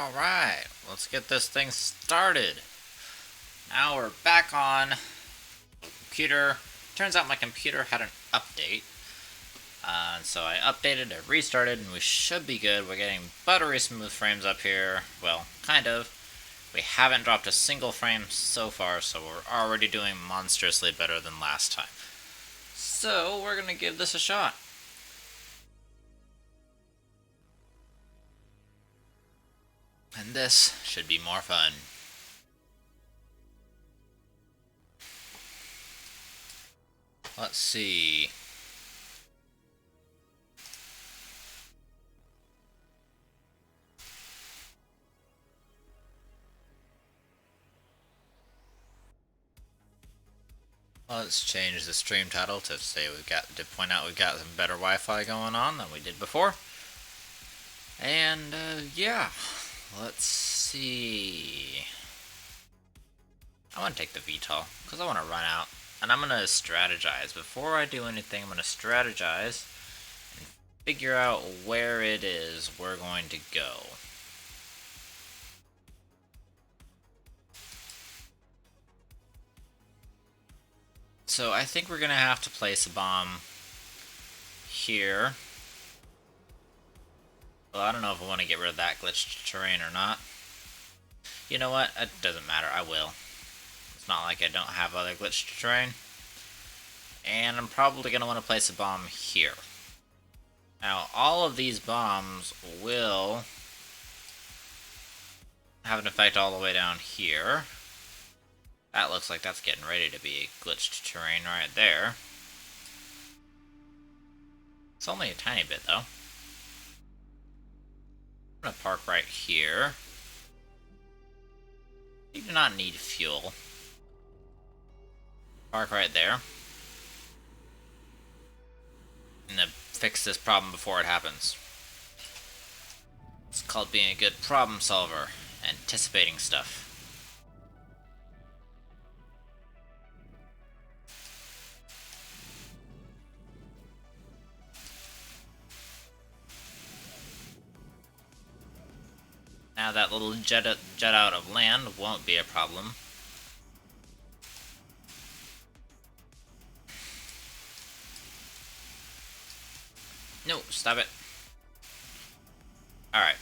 Alright. Let's get this thing started. Now we're back on computer. Turns out my computer had an update. So I updated, I restarted, and we should be good. We're getting buttery smooth frames up here. Well, kind of. We haven't dropped a single frame so far, so we're already doing monstrously better than last time. So we're gonna give this a shot. And this should be more fun. Let's see. Let's change the stream title to point out we've got some better Wi-Fi going on than we did before. And yeah, let's see. I want to take the VTOL because I want to run out, and I'm gonna strategize. Before I do anything, I'm gonna strategize and figure out where it is we're going to go. So I think we're gonna have to place a bomb here. Well, I don't know if I want to get rid of that glitched terrain or not. You know what? It doesn't matter. I will. It's not like I don't have other glitched terrain. And I'm probably gonna want to place a bomb here. Now, all of these bombs will have an effect all the way down here. That looks like that's getting ready to be glitched terrain right there. It's only a tiny bit, though. I'm gonna park right here. You do not need fuel. Park right there. I'm gonna fix this problem before it happens. It's called being a good problem solver. Anticipating stuff. Now that little jet out of land won't be a problem. No, stop it. Alright.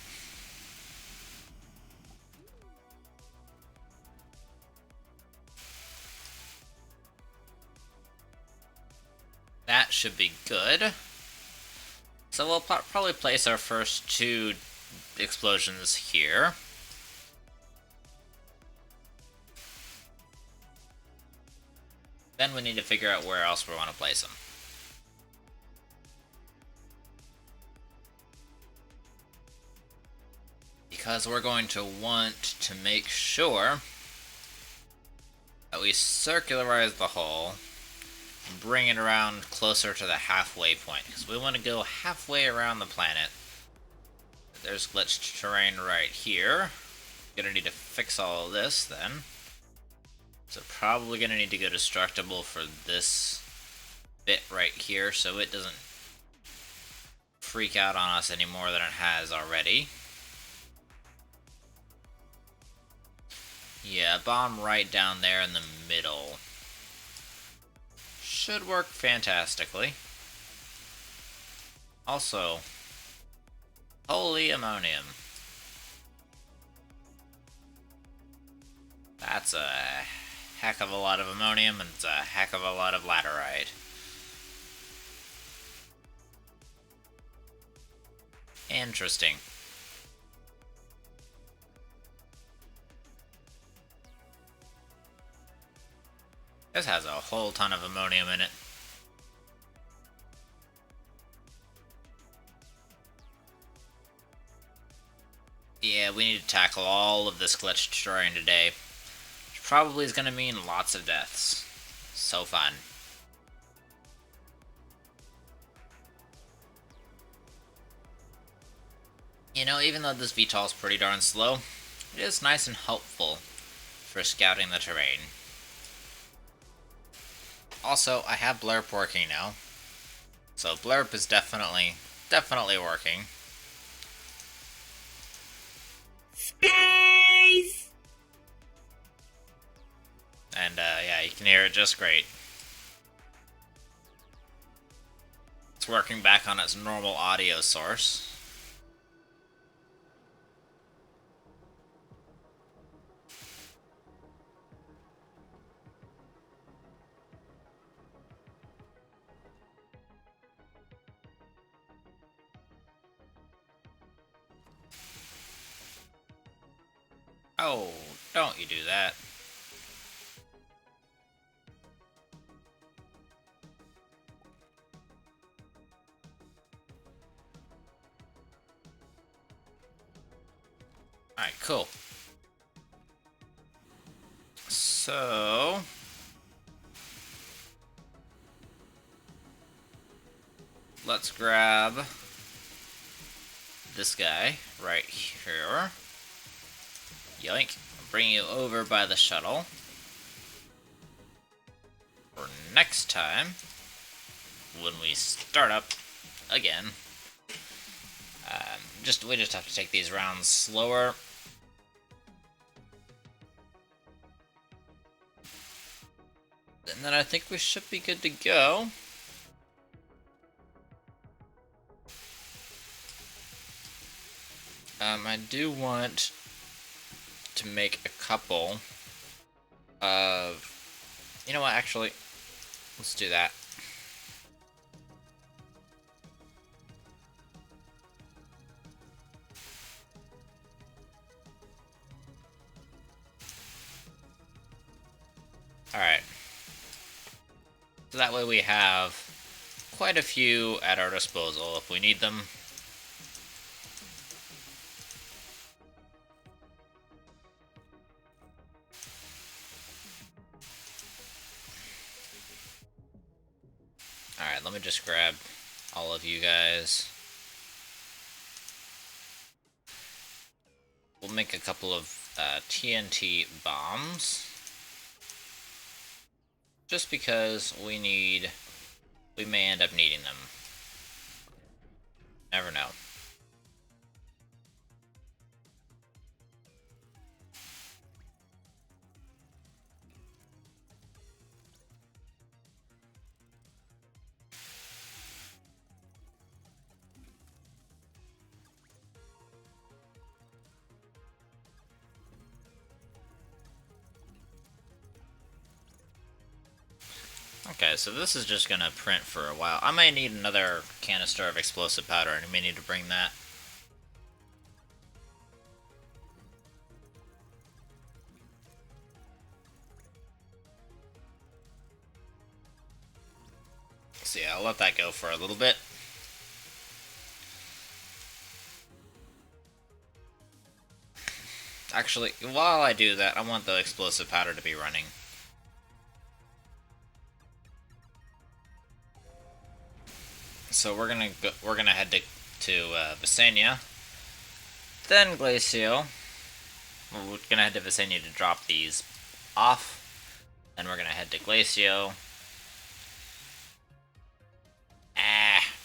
That should be good. So we'll probably place our first 2 explosions here. Then we need to figure out where else we want to place them. Because we're going to want to make sure that we circularize the hole and bring it around closer to the halfway point. Because we want to go halfway around the planet. There's glitched terrain right here. Gonna need to fix all of this then. So probably gonna need to go destructible for this bit right here so it doesn't freak out on us any more than it has already. Yeah, bomb right down there in the middle. Should work fantastically. Also, holy ammonium. That's a heck of a lot of ammonium, and it's a heck of a lot of laterite. Interesting. This has a whole ton of ammonium in it. Yeah, we need to tackle all of this glitched terrain today. Which probably is going to mean lots of deaths. So fun. You know, even though this VTOL is pretty darn slow, it is nice and helpful for scouting the terrain. Also, I have Blurp working now. So Blurp is definitely working. Space! And yeah, you can hear it just great. It's working back on its normal audio source. Oh, don't you do that. Alright, cool. So... let's grab this guy right here. Yoink. Bring you over by the shuttle. For next time, when we start up again. We just have to take these rounds slower. And then I think we should be good to go. I do want to make a couple of... You know what, actually, let's do that. Alright. So that way we have quite a few at our disposal if we need them. Alright, let me just grab all of you guys. We'll make a couple of TNT bombs. Just because we may end up needing them. Never know. Okay, so this is just gonna print for a while. I may need another canister of explosive powder, and I may need to bring that. So yeah, I'll let that go for a little bit. Actually, while I do that, I want the explosive powder to be running. So we're gonna head to Visania, then Glacio. We're gonna head to Visania to drop these off. Then we're gonna head to Glacio.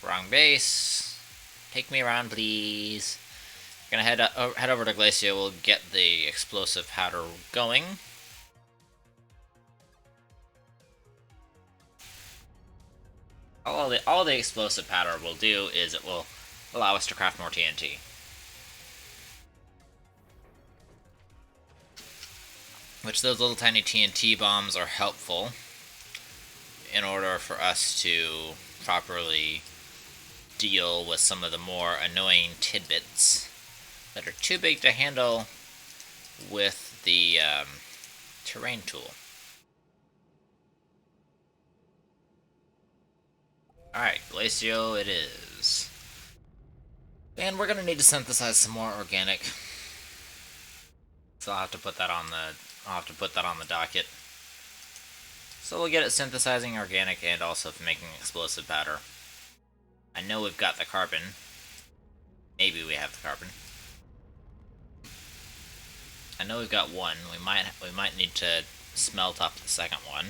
Wrong base. Take me around, please. We're gonna head over to Glacio. We'll get the explosive powder going. All the explosive powder will do is it will allow us to craft more TNT. Which those little tiny TNT bombs are helpful in order for us to properly deal with some of the more annoying tidbits that are too big to handle with the terrain tool. Alright, Glacio it is. And we're gonna need to synthesize some more organic. So I'll have to put that on the docket. So we'll get it synthesizing organic and also making explosive powder. I know we've got the carbon. Maybe we have the carbon. I know we've got one. We might need to smelt up the second one.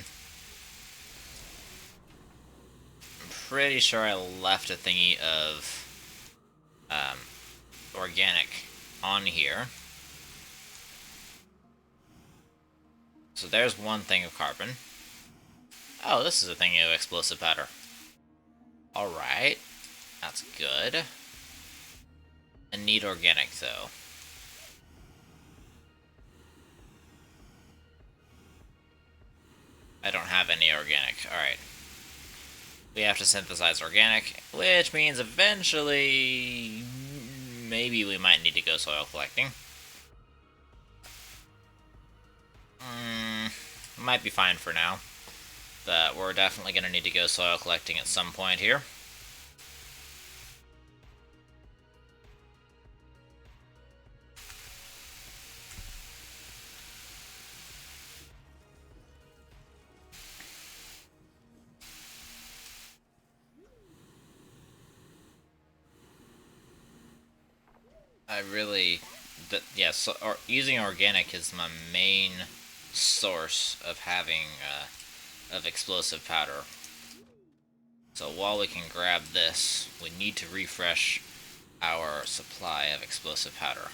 I'm pretty sure I left a thingy of organic on here. So there's one thing of carbon. Oh, this is a thing of explosive powder. Alright. That's good. I need organic, though. I don't have any organic. Alright. We have to synthesize organic, which means eventually maybe we might need to go soil collecting. Might be fine for now, but we're definitely going to need to go soil collecting at some point here. Using organic is my main source of having of explosive powder. So while we can grab this, we need to refresh our supply of explosive powder.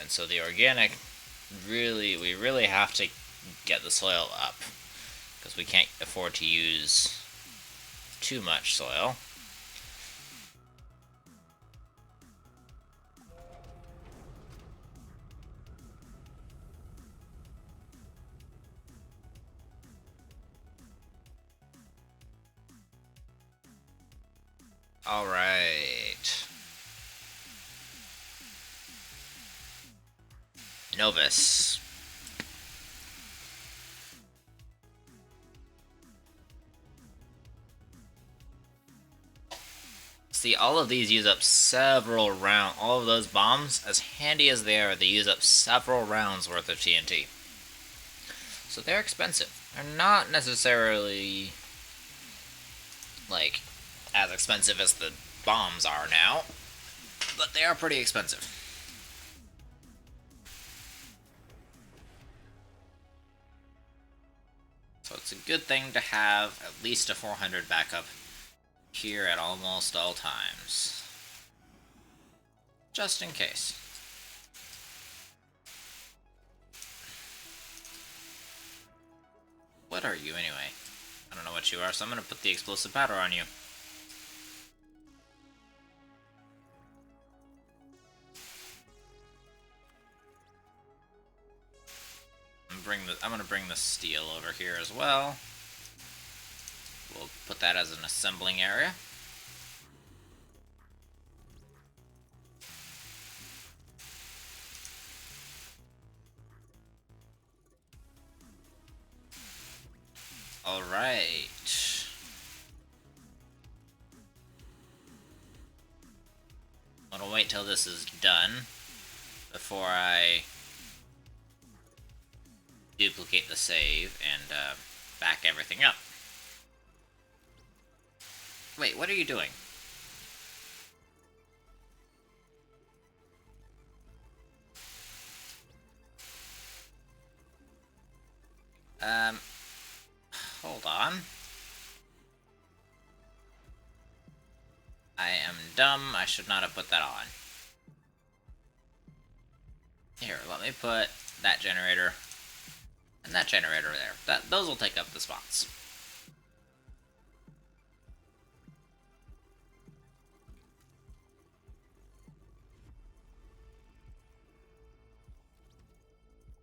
And so the organic, we really have to get the soil up, because we can't afford to use too much soil. Alright. Novus. See, all of these use up several rounds. All of those bombs, as handy as they are, they use up several rounds worth of TNT. So they're expensive. They're not necessarily, like, as expensive as the bombs are now, but they are pretty expensive. So it's a good thing to have at least a 400 backup here at almost all times. Just in case. What are you anyway? I don't know what you are, so I'm gonna put the explosive powder on you. I'm gonna bring the steel over here as well. We'll put that as an assembling area. Alright. I'm gonna wait till this is done before I duplicate the save and back everything up. Wait, what are you doing? Hold on. I am dumb. I should not have put that on. Here, let me put that generator and that generator there. Those will take up the spots.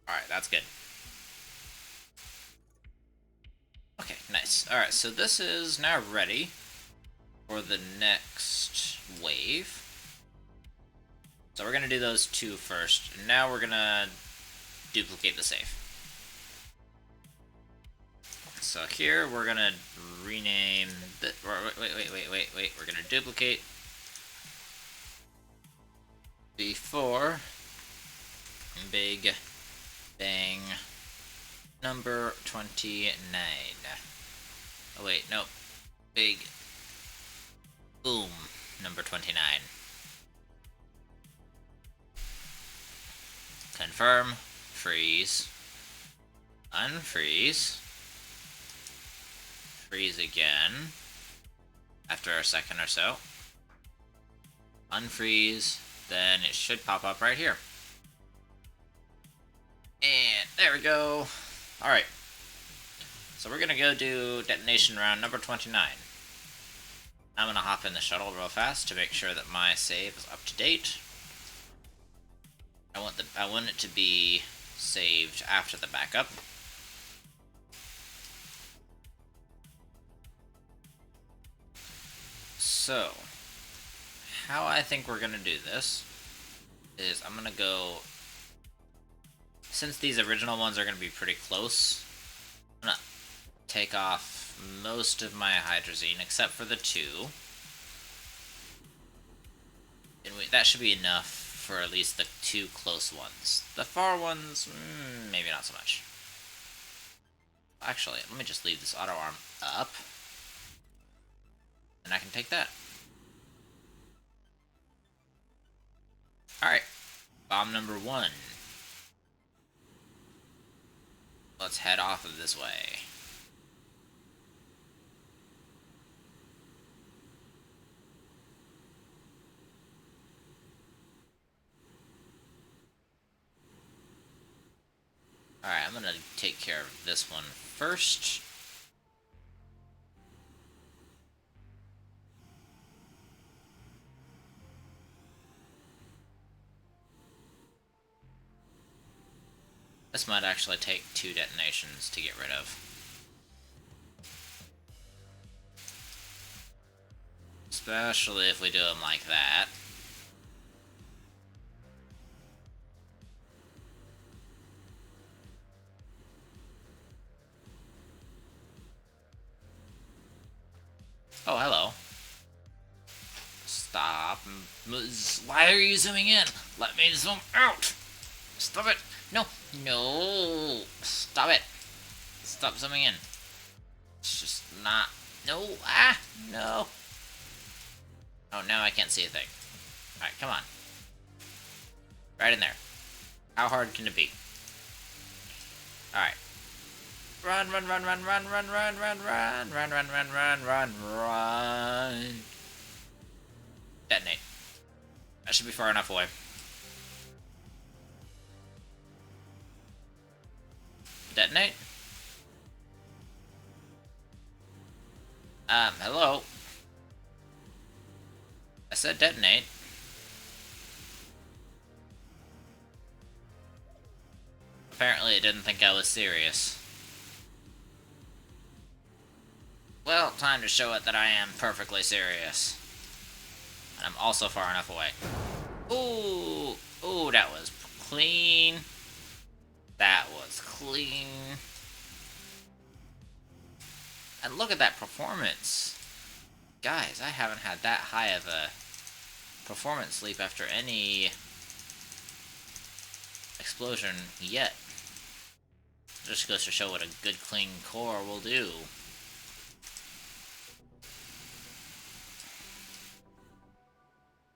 Alright, that's good. Okay, nice. Alright, so this is now ready for the next wave. So we're going to do those two first. And now we're going to duplicate the save. So here we're going to rename the... Wait. We're going to duplicate before Big Bang number 29. Oh wait, no. Big Boom number 29. Confirm, freeze, unfreeze, freeze again after a second or so, unfreeze, then it should pop up right here. And there we go. Alright, so we're gonna go do detonation round number 29. I'm gonna hop in the shuttle real fast to make sure that my save is up to date. I want it to be saved after the backup. So, how I think we're gonna do this is I'm gonna go, since these original ones are gonna be pretty close, I'm gonna take off most of my hydrazine except for the two. And that should be enough for at least the two close ones. The far ones, maybe not so much. Actually, let me just leave this auto arm up. And I can take that. Alright. Bomb number 1. Let's head off of this way. Alright, I'm gonna take care of this one first. This might actually take 2 detonations to get rid of. Especially if we do them like that. Oh, hello. Stop. Why are you zooming in? Let me zoom out. Stop it. No. No. Stop it. Stop zooming in. It's just not. No. Ah. No. Oh, now I can't see a thing. Alright, come on. Right in there. How hard can it be? Alright. Run. Detonate. That should be far enough away. Detonate? Hello? I said detonate. Apparently it didn't think I was serious. Well, time to show it that I am perfectly serious. And I'm also far enough away. Ooh! Ooh, that was clean. That was clean. And look at that performance. Guys, I haven't had that high of a performance leap after any explosion yet. Just goes to show what a good clean core will do.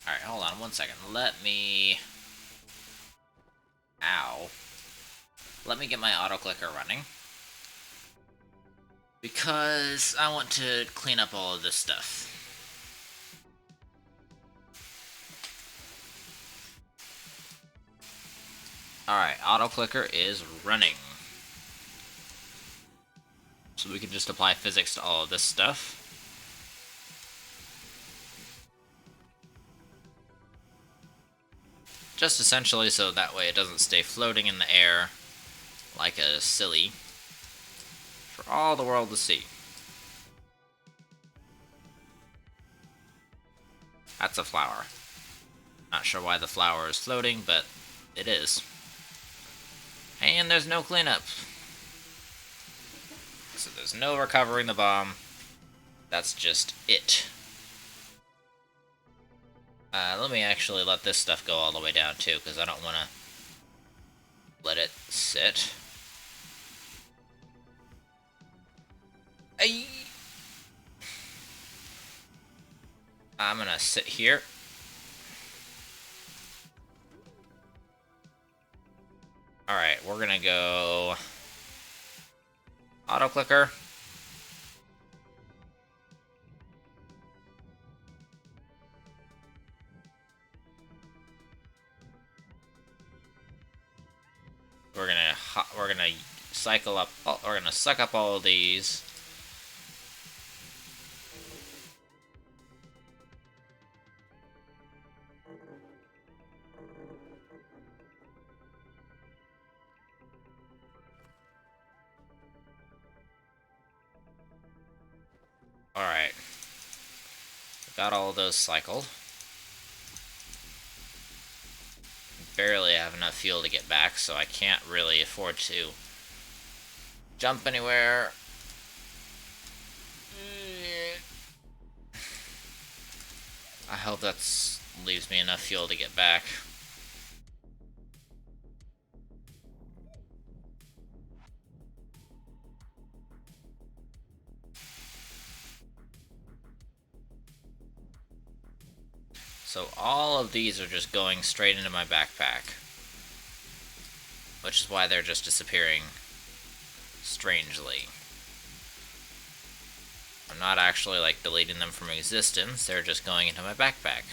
Alright, hold on 1 second. Let me... Ow. Let me get my auto clicker running. Because I want to clean up all of this stuff. Alright, auto clicker is running. So we can just apply physics to all of this stuff. Just essentially so that way it doesn't stay floating in the air like a silly for all the world to see. That's a flower. Not sure why the flower is floating, but it is. And there's no cleanup. So there's no recovering the bomb. That's just it. Let me actually let this stuff go all the way down too, because I don't want to let it sit. Ay! I'm gonna sit here. Alright, we're gonna go... auto clicker. We're gonna cycle up. We're gonna suck up all of these. All right, got all of those cycled. Barely have enough fuel to get back, so I can't really afford to jump anywhere. I hope that leaves me enough fuel to get back. So all of these are just going straight into my backpack, which is why they're just disappearing strangely. I'm not actually like deleting them from existence, they're just going into my backpack.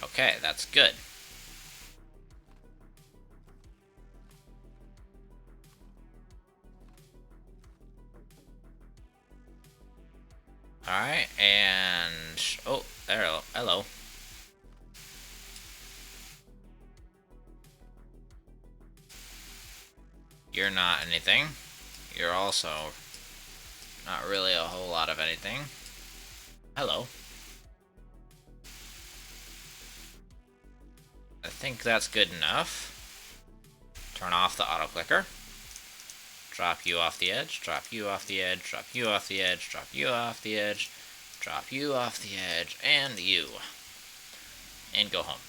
Okay, that's good. Alright, and... oh, there, hello. You're not anything. You're also not really a whole lot of anything. Hello. I think that's good enough. Turn off the auto clicker. Drop you off the edge, drop you off the edge, drop you off the edge, drop you off the edge, drop you off the edge, and you. And go home.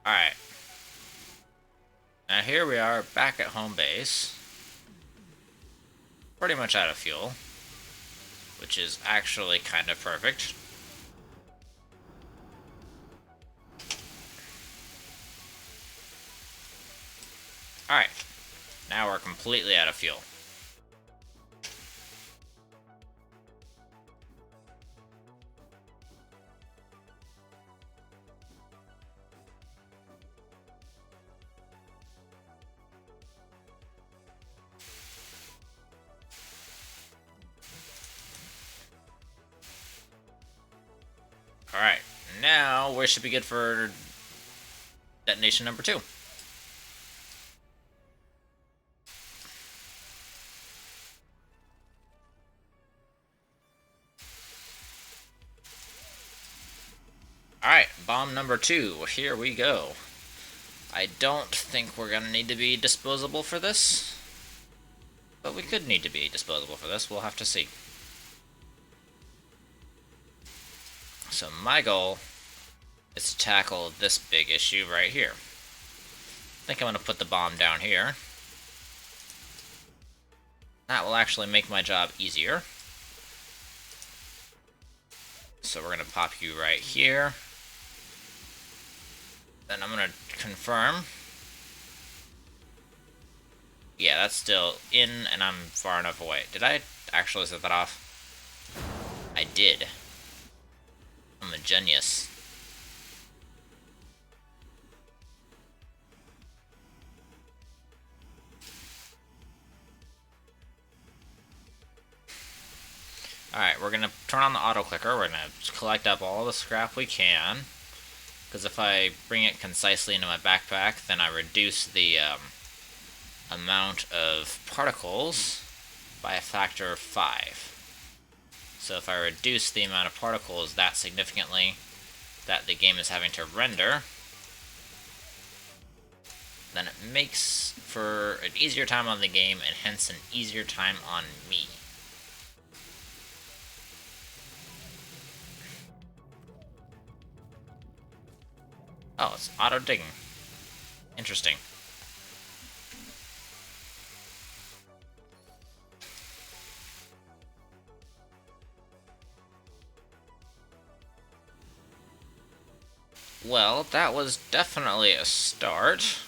Alright. Now here we are back at home base. Pretty much out of fuel, which is actually kind of perfect. Alright, now we're completely out of fuel. Alright, now we should be good for detonation number 2. Alright, bomb number 2. Here we go. I don't think we're gonna need to be disposable for this, but we could need to be disposable for this. We'll have to see. So my goal is to tackle this big issue right here. I think I'm gonna put the bomb down here. That will actually make my job easier. So we're gonna pop you right here. Then I'm gonna confirm. Yeah, that's still in, and I'm far enough away. Did I actually set that off? I did. I'm a genius. Alright, we're gonna turn on the auto clicker. We're gonna collect up all the scrap we can. Because if I bring it concisely into my backpack, then I reduce the amount of particles by a factor of 5. So if I reduce the amount of particles that significantly that the game is having to render, then it makes for an easier time on the game, and hence an easier time on me. Oh, it's auto-digging. Interesting. Well, that was definitely a start.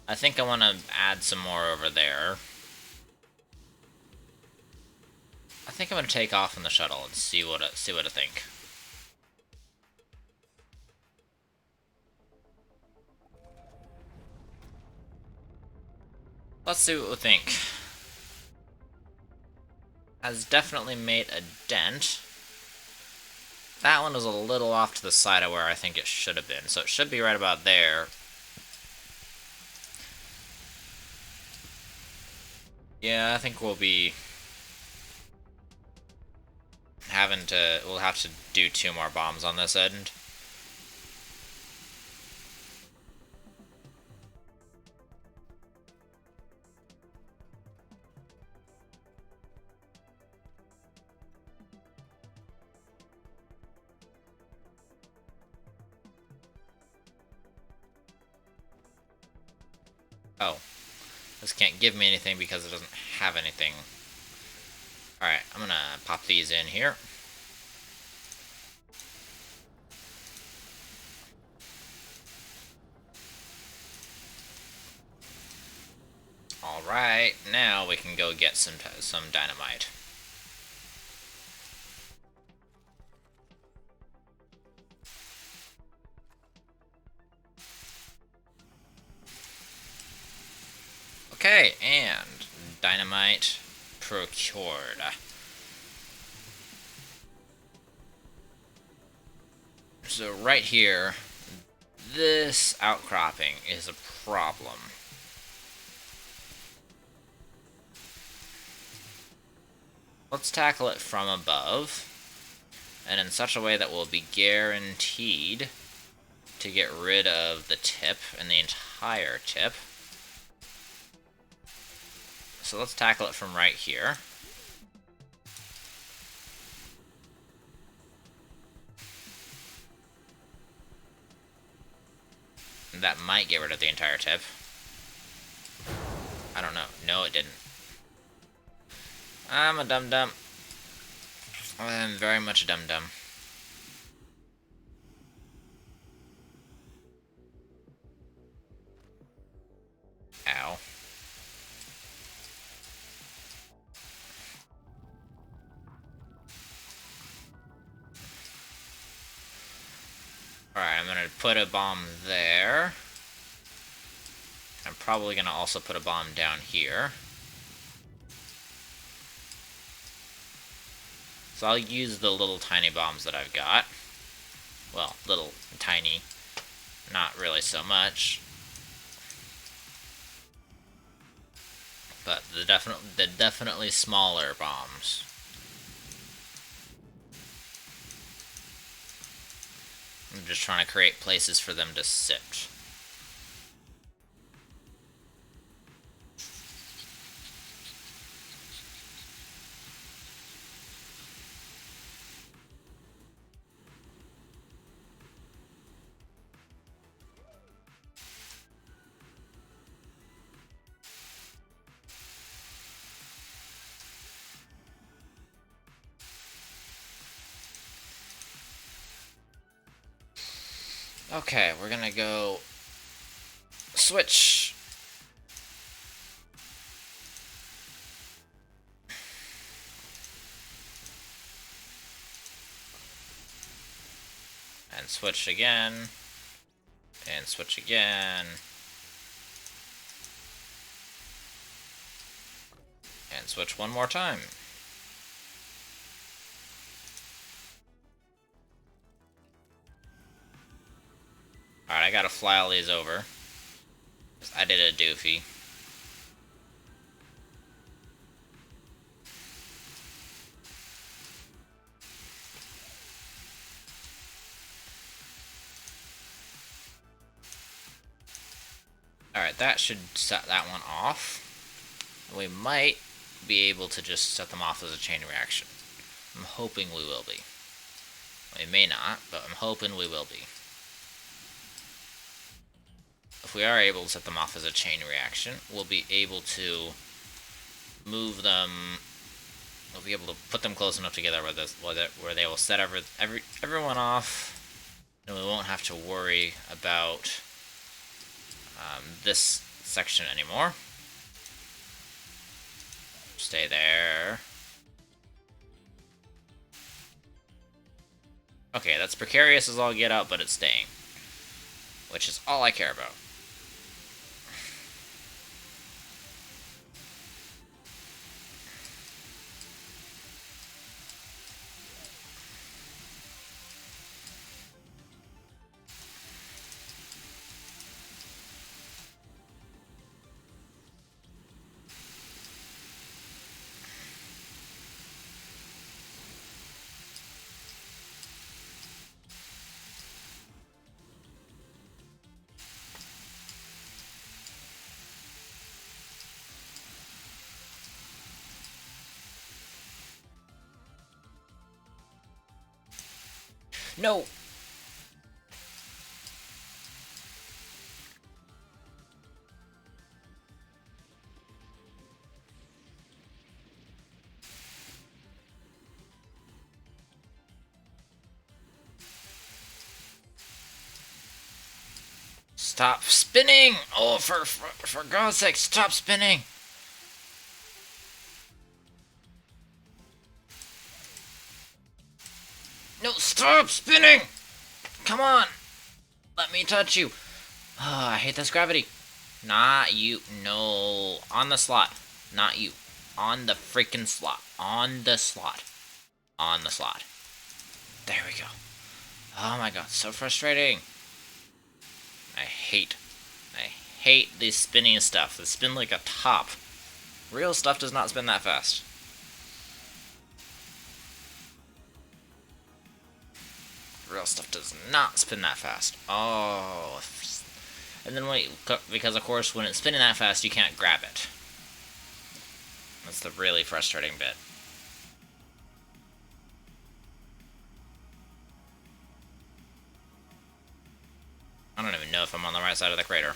I think I want to add some more over there. I think I'm going to take off on the shuttle and see what I think. Let's see what we think. Has definitely made a dent. That one was a little off to the side of where I think it should have been, so it should be right about there. Yeah, I think we'll be we'll have to do 2 more bombs on this end. Oh. This can't give me anything because it doesn't have anything. Alright, I'm gonna pop these in here. Alright, now we can go get some dynamite. Okay, and dynamite procured. So right here, this outcropping is a problem. Let's tackle it from above, and in such a way that we'll be guaranteed to get rid of the tip and the entire tip. So let's tackle it from right here. That might get rid of the entire tip. I don't know. No, it didn't. I'm a dum-dum. I'm very much a dum-dum. Ow. Alright, I'm gonna put a bomb there. I'm probably gonna also put a bomb down here. So I'll use the little tiny bombs that I've got. Well, little tiny, not really so much. But the definitely smaller bombs. I'm just trying to create places for them to sit. Okay, we're gonna go switch. And switch again. And switch again. And switch one more time. Alright, I gotta fly all these over. I did a doofy. Alright, that should set that one off. We might be able to just set them off as a chain reaction. I'm hoping we will be. We may not, but I'm hoping we will be. If we are able to set them off as a chain reaction, we'll be able to move them. We'll be able to put them close enough together where they will set everyone off, and we won't have to worry about this section anymore. Stay there. Okay, that's precarious as all get out, but it's staying. Which is all I care about. No! Stop spinning! Oh, for God's sake, stop spinning! No, stop spinning! Come on! Let me touch you. Oh, I hate this gravity. Not you. No. On the slot. Not you. On the freaking slot. On the slot. On the slot. There we go. Oh my god, so frustrating. I hate this spinning stuff. They spin like a top. Real stuff does not spin that fast. Real stuff does not spin that fast. Oh. And then wait, because of course when it's spinning that fast, you can't grab it. That's the really frustrating bit. I don't even know if I'm on the right side of the crater.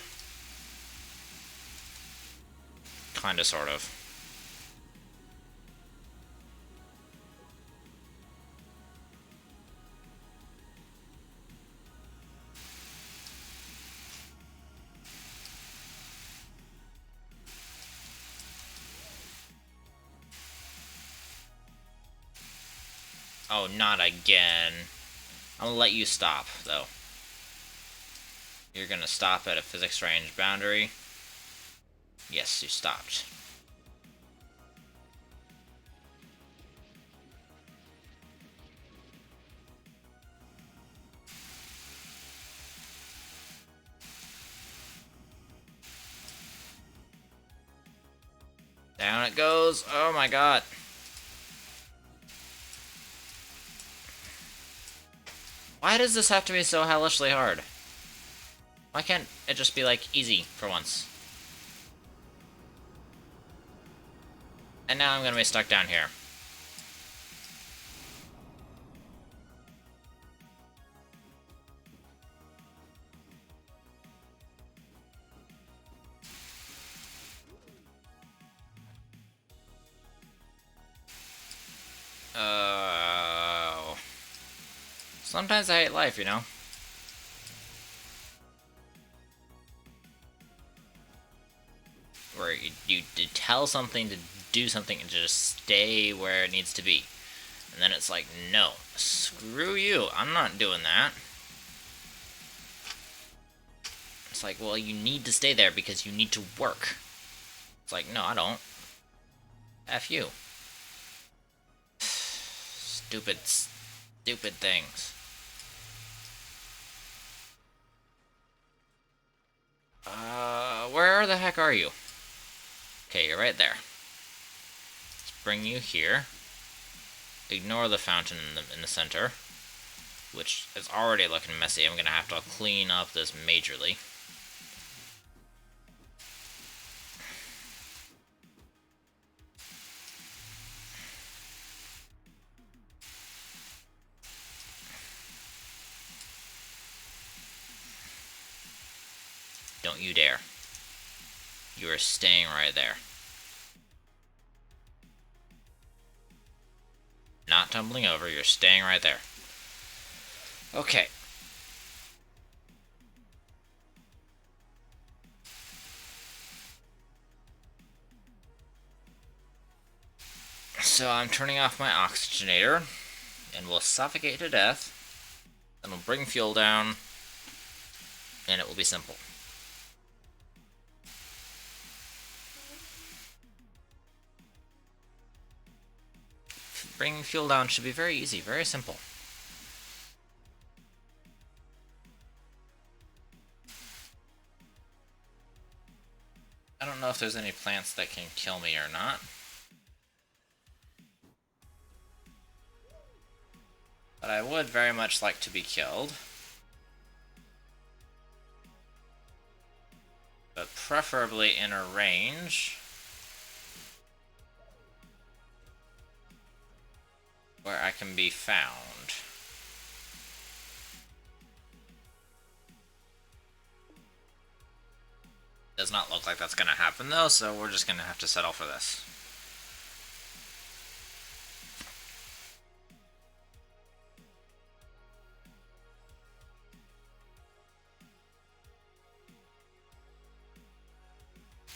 Kinda, sort of. Oh, not again. I'm gonna let you stop, though. You're gonna stop at a physics range boundary. Yes, you stopped. Down it goes. Oh my god. Why does this have to be so hellishly hard? Why can't it just be, like, easy for once? And now I'm gonna be stuck down here. Oh. Sometimes I hate life, you know? Where you tell something to do something and just stay where it needs to be. And then it's like, no, screw you, I'm not doing that. It's like, well, you need to stay there because you need to work. It's like, no, I don't. F you. Stupid things. Where the heck are you? Okay, you're right there. Let's bring you here. Ignore the fountain in the center, which is already looking messy. I'm gonna have to clean up this majorly. Don't you dare. You are staying right there. Not tumbling over, you're staying right there. Okay. So I'm turning off my oxygenator, and we'll suffocate to death, and we'll bring fuel down, and it will be simple. Bringing fuel down should be very easy, very simple. I don't know if there's any plants that can kill me or not. But I would very much like to be killed. But preferably in a range where I can be found. Does not look like that's gonna happen though, so we're just gonna have to settle for this.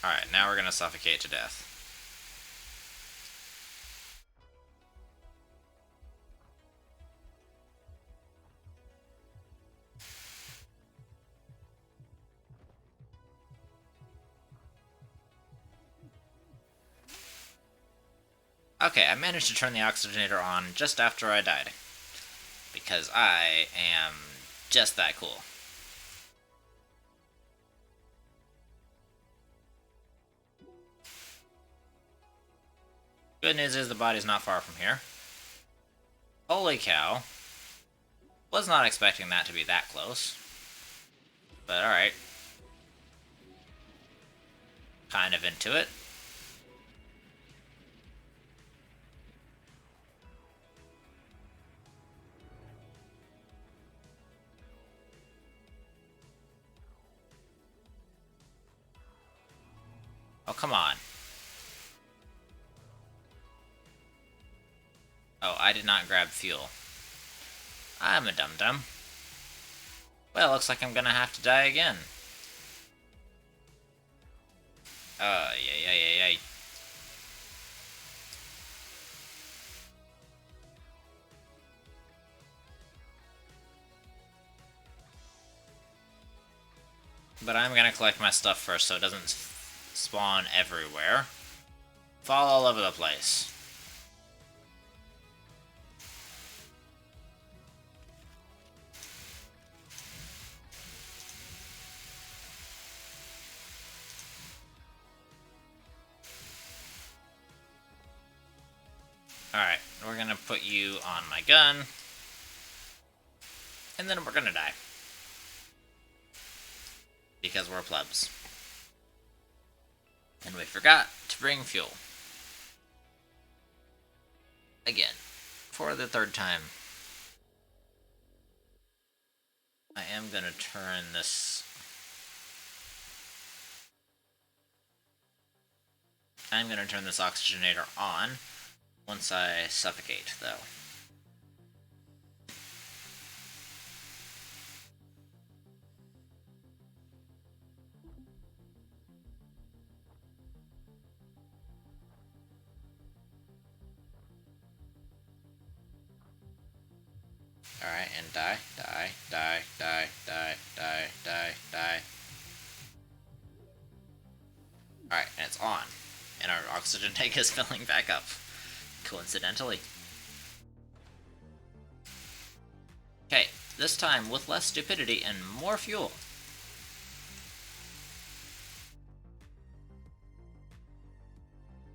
Alright, now we're gonna suffocate to death. Okay, I managed to turn the oxygenator on just after I died. Because I am just that cool. Good news is the body's not far from here. Holy cow. Was not expecting that to be that close. But alright. Kind of into it. Oh, come on. Oh, I did not grab fuel. I'm a dum-dum. Well, looks like I'm gonna have to die again. Yay. But I'm gonna collect my stuff first so it doesn't spawn everywhere. Fall all over the place. Alright, we're gonna put you on my gun. And then we're gonna die. Because we're plebs. And we forgot to bring fuel. Again. For the third time. I am gonna turn this... I'm gonna turn this oxygenator on once I suffocate, though. Alright, and die. Alright, and it's on. And our oxygen tank is filling back up. Coincidentally. Okay, this time with less stupidity and more fuel.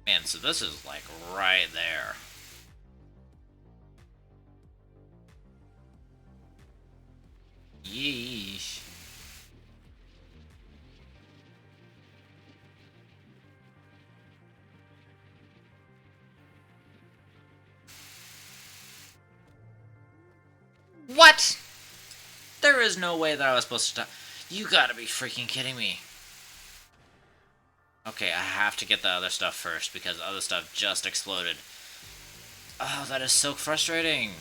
Man, so this is like right there. Yeesh. What? There is no way that I was supposed to stop. You gotta be freaking kidding me. Okay, I have to get the other stuff first because the other stuff just exploded. Oh, that is so frustrating.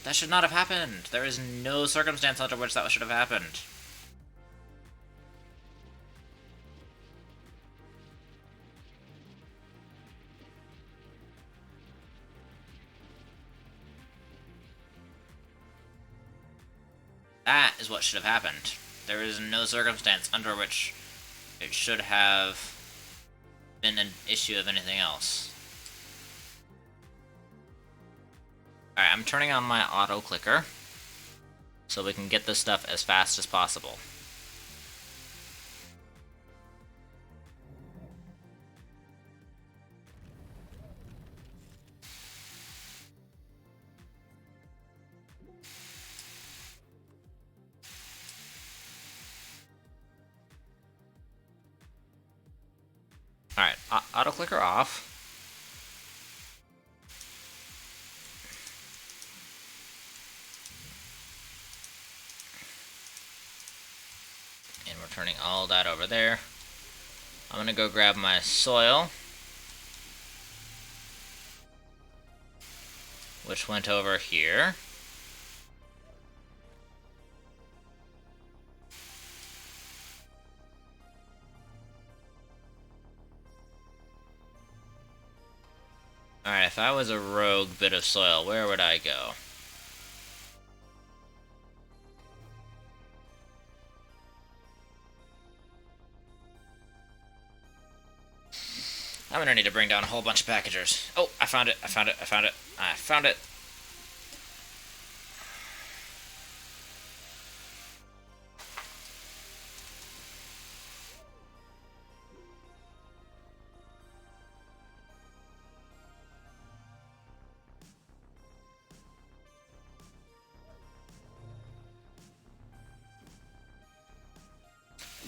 That should not have happened. There is no circumstance under which that should have happened. That is what should have happened. There is no circumstance under which it should have been an issue of anything else. Alright, I'm turning on my auto clicker so we can get this stuff as fast as possible. Alright, auto clicker off. And we're turning all that over there. I'm gonna go grab my soil, which went over here. Alright, if I was a rogue bit of soil, where would I go? I'm gonna need to bring down a whole bunch of packagers. Oh, I found it.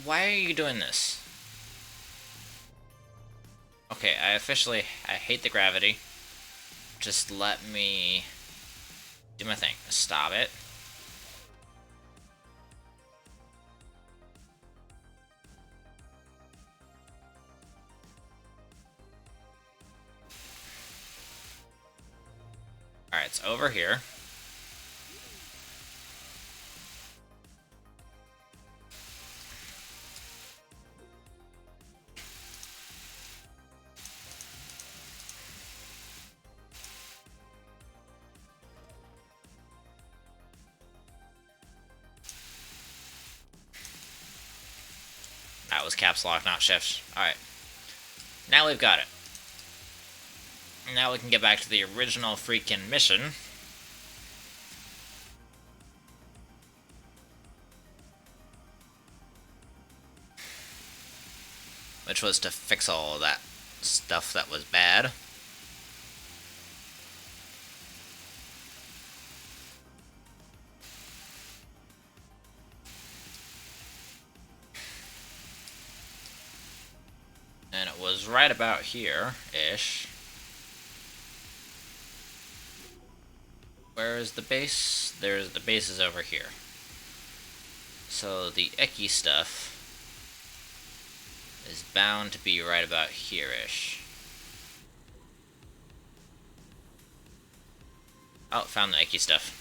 Why are you doing this? Okay, I hate the gravity. Just let me do my thing. Stop it. Alright, it's over here. That was caps lock, not shift. Alright. Now we've got it. Now we can get back to the original freaking mission. Which was to fix all of that stuff that was bad. right about here-ish. Where is the base? The base is over here. So the Eki stuff is bound to be right about here-ish. Oh, found the Eki stuff.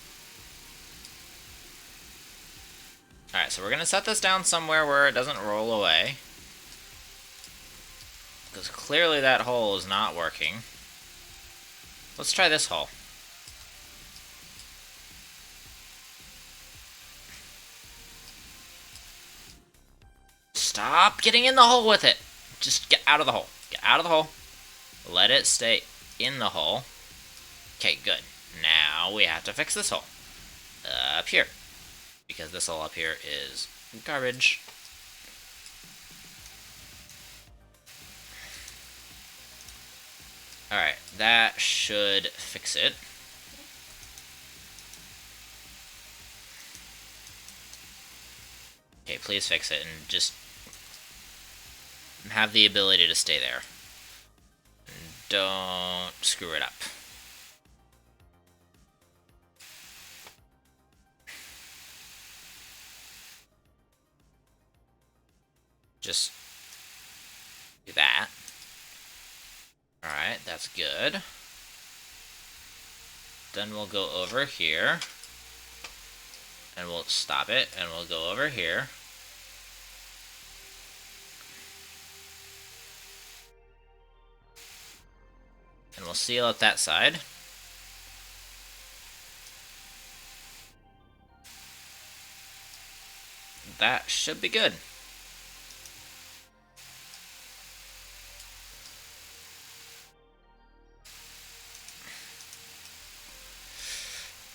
Alright, so we're gonna set this down somewhere where it doesn't roll away. Because clearly that hole is not working. Let's try this hole. Stop getting in the hole with it! Just get out of the hole. Get out of the hole. Let it stay in the hole. Okay, good. Now we have to fix this hole. Up here. Because this hole up here is garbage. Alright, that should fix it. Okay, please fix it and just have the ability to stay there. Don't screw it up. Just do that. Alright, that's good. Then we'll go over here. And we'll stop it, and we'll go over here. And we'll seal up that side. That should be good.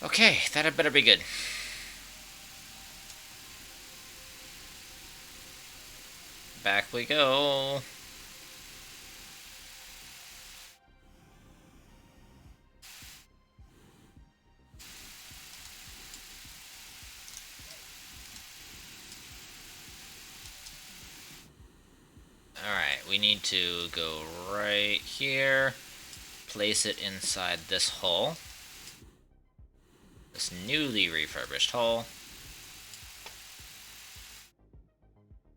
Okay, that had better be good. Back we go. Alright, we need to go right here, place it inside this hole. This newly refurbished hole.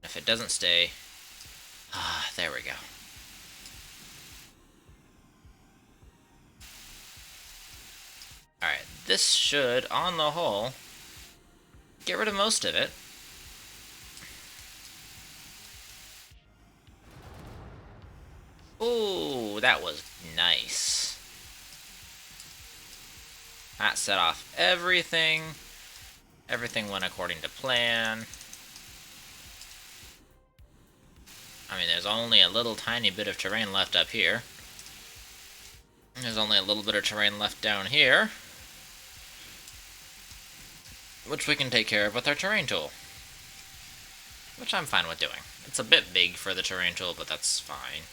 If it doesn't stay... there we go. Alright, this should, on the whole, get rid of most of it. Ooh, that was nice. That set off everything. Everything went according to plan. I mean, there's only a little tiny bit of terrain left up here. There's only a little bit of terrain left down here, which we can take care of with our terrain tool. Which I'm fine with doing. It's a bit big for the terrain tool, but that's fine.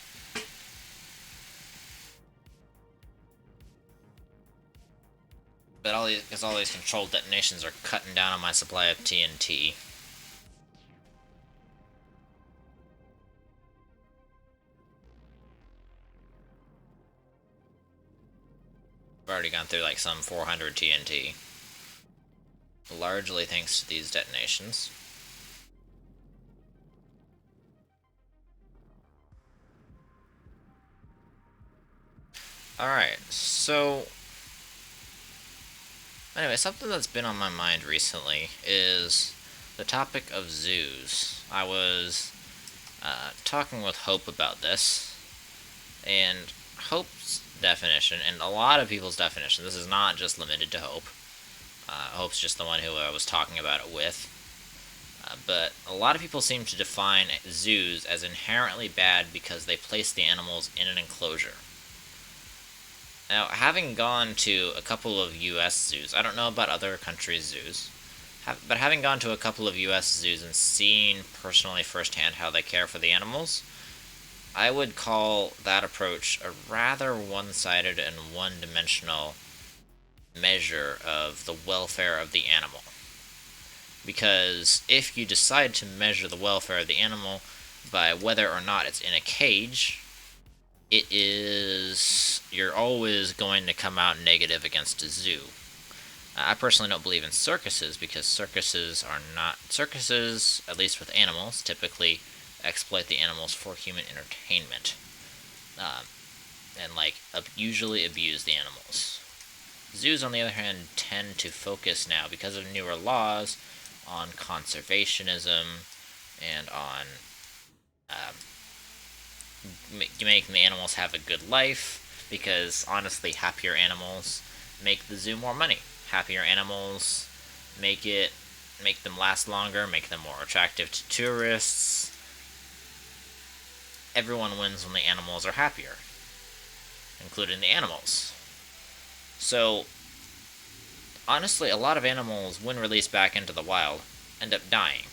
But all these controlled detonations are cutting down on my supply of TNT. I've already gone through like some 400 TNT. Largely thanks to these detonations. Alright, so... anyway, something that's been on my mind recently is the topic of zoos. I was talking with Hope about this, and Hope's definition, and a lot of people's definition, this is not just limited to Hope. Hope's just the one who I was talking about it with. But a lot of people seem to define zoos as inherently bad because they place the animals in an enclosure. Now, having gone to a couple of U.S. zoos, I don't know about other countries' zoos, but having gone to a couple of U.S. zoos and seen personally firsthand how they care for the animals, I would call that approach a rather one-sided and one-dimensional measure of the welfare of the animal. Because if you decide to measure the welfare of the animal by whether or not it's in a cage, you're always going to come out negative against a zoo. I personally don't believe in circuses because circuses, at least with animals, typically exploit the animals for human entertainment. And usually abuse the animals. Zoos, on the other hand, tend to focus now, because of newer laws, on conservationism and on making the animals have a good life, because honestly, happier animals make the zoo more money. Happier animals make them last longer, make them more attractive to tourists. Everyone wins when the animals are happier, including the animals. So, honestly, a lot of animals, when released back into the wild, end up dying.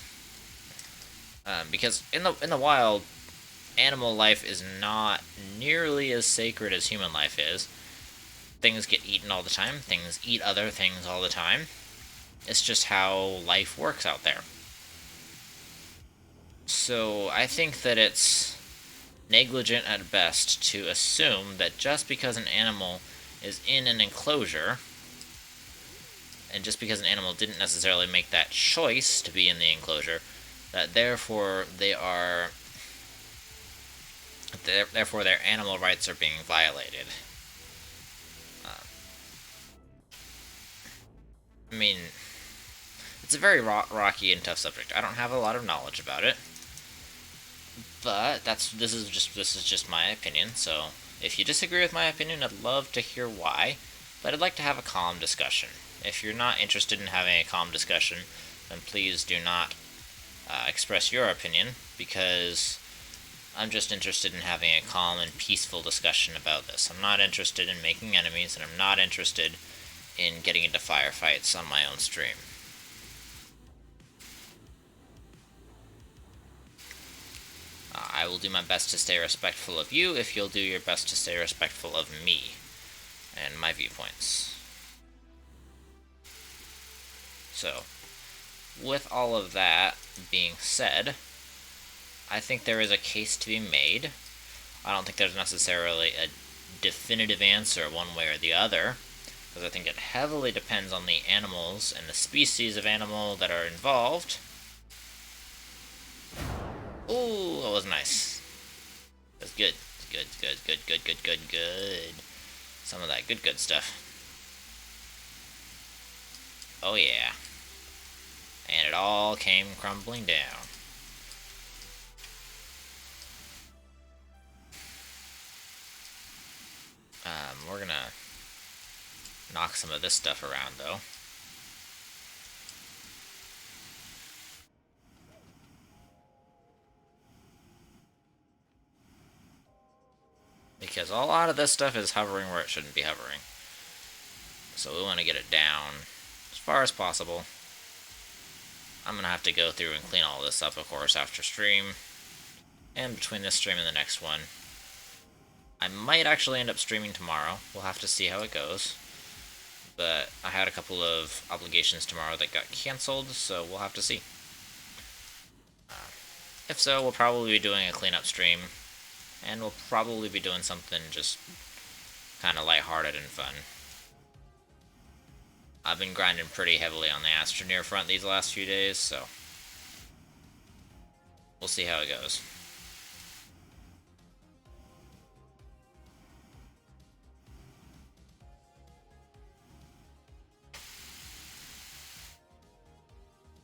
Because in the wild, animal life is not nearly as sacred as human life is. Things get eaten all the time. Things eat other things all the time. It's just how life works out there. So I think that it's negligent at best to assume that just because an animal is in an enclosure, and just because an animal didn't necessarily make that choice to be in the enclosure, that therefore their animal rights are being violated. I mean, it's a very rocky and tough subject. I don't have a lot of knowledge about it, but this is just my opinion. So if you disagree with my opinion, I'd love to hear why, but I'd like to have a calm discussion. If you're not interested in having a calm discussion, then please do not express your opinion, because I'm just interested in having a calm and peaceful discussion about this. I'm not interested in making enemies, and I'm not interested in getting into firefights on my own stream. I will do my best to stay respectful of you if you'll do your best to stay respectful of me and my viewpoints. So, with all of that being said, I think there is a case to be made. I don't think there's necessarily a definitive answer one way or the other, because I think it heavily depends on the animals and the species of animal that are involved. Ooh, that was nice. That's good. Good. Some of that good stuff. Oh yeah. And it all came crumbling down. We're gonna knock some of this stuff around, though. Because a lot of this stuff is hovering where it shouldn't be hovering. So we want to get it down as far as possible. I'm going to have to go through and clean all this up, of course, after stream. And between this stream and the next one. I might actually end up streaming tomorrow. We'll have to see how it goes. But I had a couple of obligations tomorrow that got cancelled, so we'll have to see. If so, we'll probably be doing a cleanup stream. And we'll probably be doing something just kind of lighthearted and fun. I've been grinding pretty heavily on the Astroneer front these last few days, so we'll see how it goes.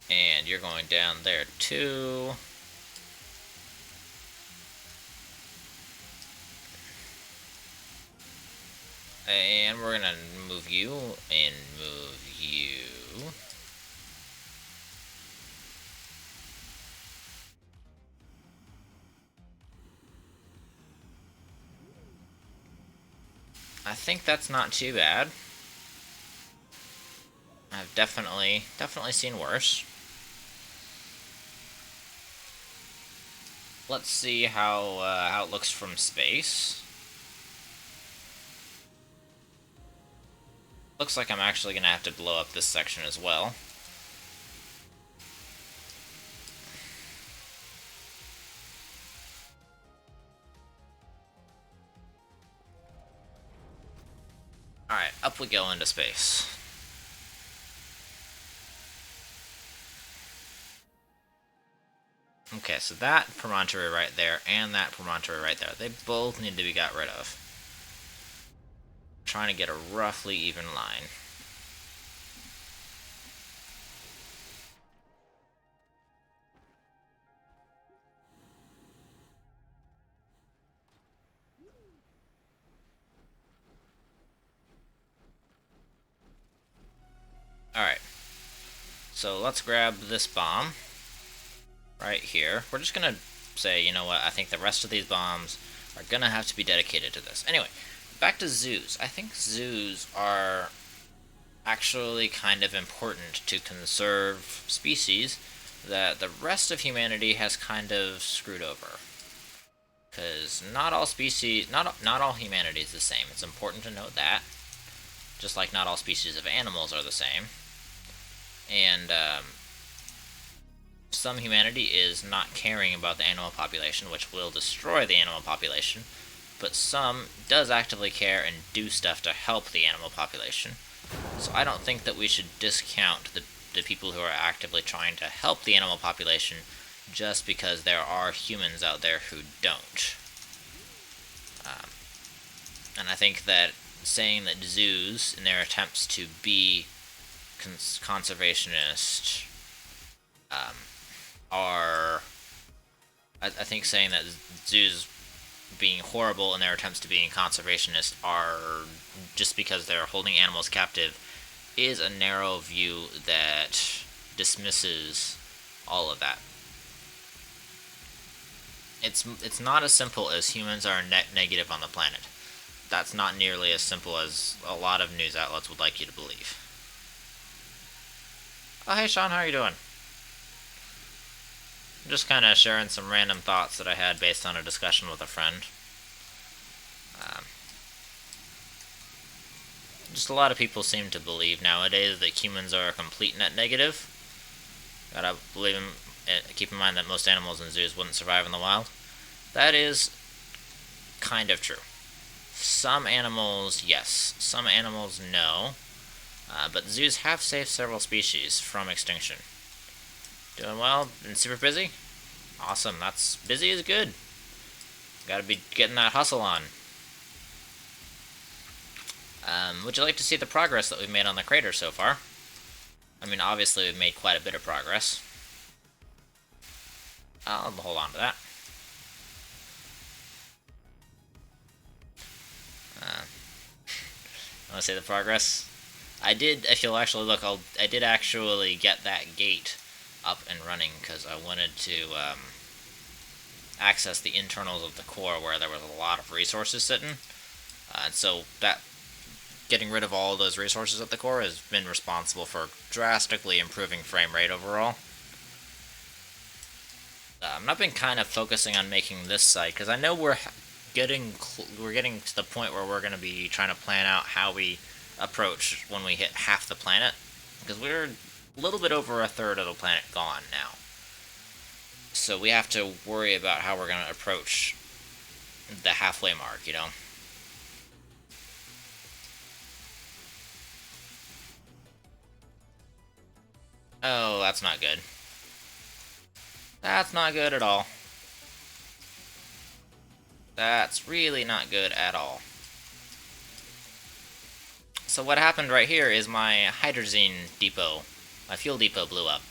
And you're going down there too. And we're gonna move you and move you. I think that's not too bad. I've definitely seen worse. Let's see how it looks from space. Looks like I'm actually gonna have to blow up this section as well. Alright, up we go into space. Okay, so that promontory right there and that promontory right there, they both need to be got rid of. Trying to get a roughly even line. Alright. So let's grab this bomb right here. We're just gonna say, you know what, I think the rest of these bombs are gonna have to be dedicated to this. Anyway, back to zoos. I think zoos are actually kind of important to conserve species that the rest of humanity has kind of screwed over. Because not all species, not all humanity is the same. It's important to note that. Just like not all species of animals are the same. And some humanity is not caring about the animal population, which will destroy the animal population, but some does actively care and do stuff to help the animal population. So I don't think that we should discount the people who are actively trying to help the animal population just because there are humans out there who don't. And I think that saying that zoos, in their attempts to be conservationist, are... I think saying that zoos being horrible in their attempts to being conservationist are just because they're holding animals captive is a narrow view that dismisses all of that. It's not as simple as humans are net negative on the planet. That's not nearly as simple as a lot of news outlets would like you to believe. Oh, hey Sean, how are you doing? I'm just kind of sharing some random thoughts that I had based on a discussion with a friend. Just a lot of people seem to believe nowadays that humans are a complete net negative. Gotta believe keep in mind that most animals in zoos wouldn't survive in the wild. That is kind of true. Some animals, yes. Some animals, no. But zoos have saved several species from extinction. Doing well and super busy? Awesome, that's busy is good. Gotta be getting that hustle on. Would you like to see the progress that we've made on the crater so far? I mean, obviously we've made quite a bit of progress. I'll hold on to that. Want to say the progress? If you'll actually look, I did actually get that gate up and running because I wanted to access the internals of the core where there was a lot of resources sitting. And so that getting rid of all those resources at the core has been responsible for drastically improving frame rate overall. I've been kind of focusing on making this site because I know we're getting to the point where we're going to be trying to plan out how we approach when we hit half the planet, because we're a little bit over a third of the planet gone now. So we have to worry about how we're going to approach the halfway mark, you know? Oh, that's not good. That's not good at all. That's really not good at all. So what happened right here is my hydrazine depot, my fuel depot blew up.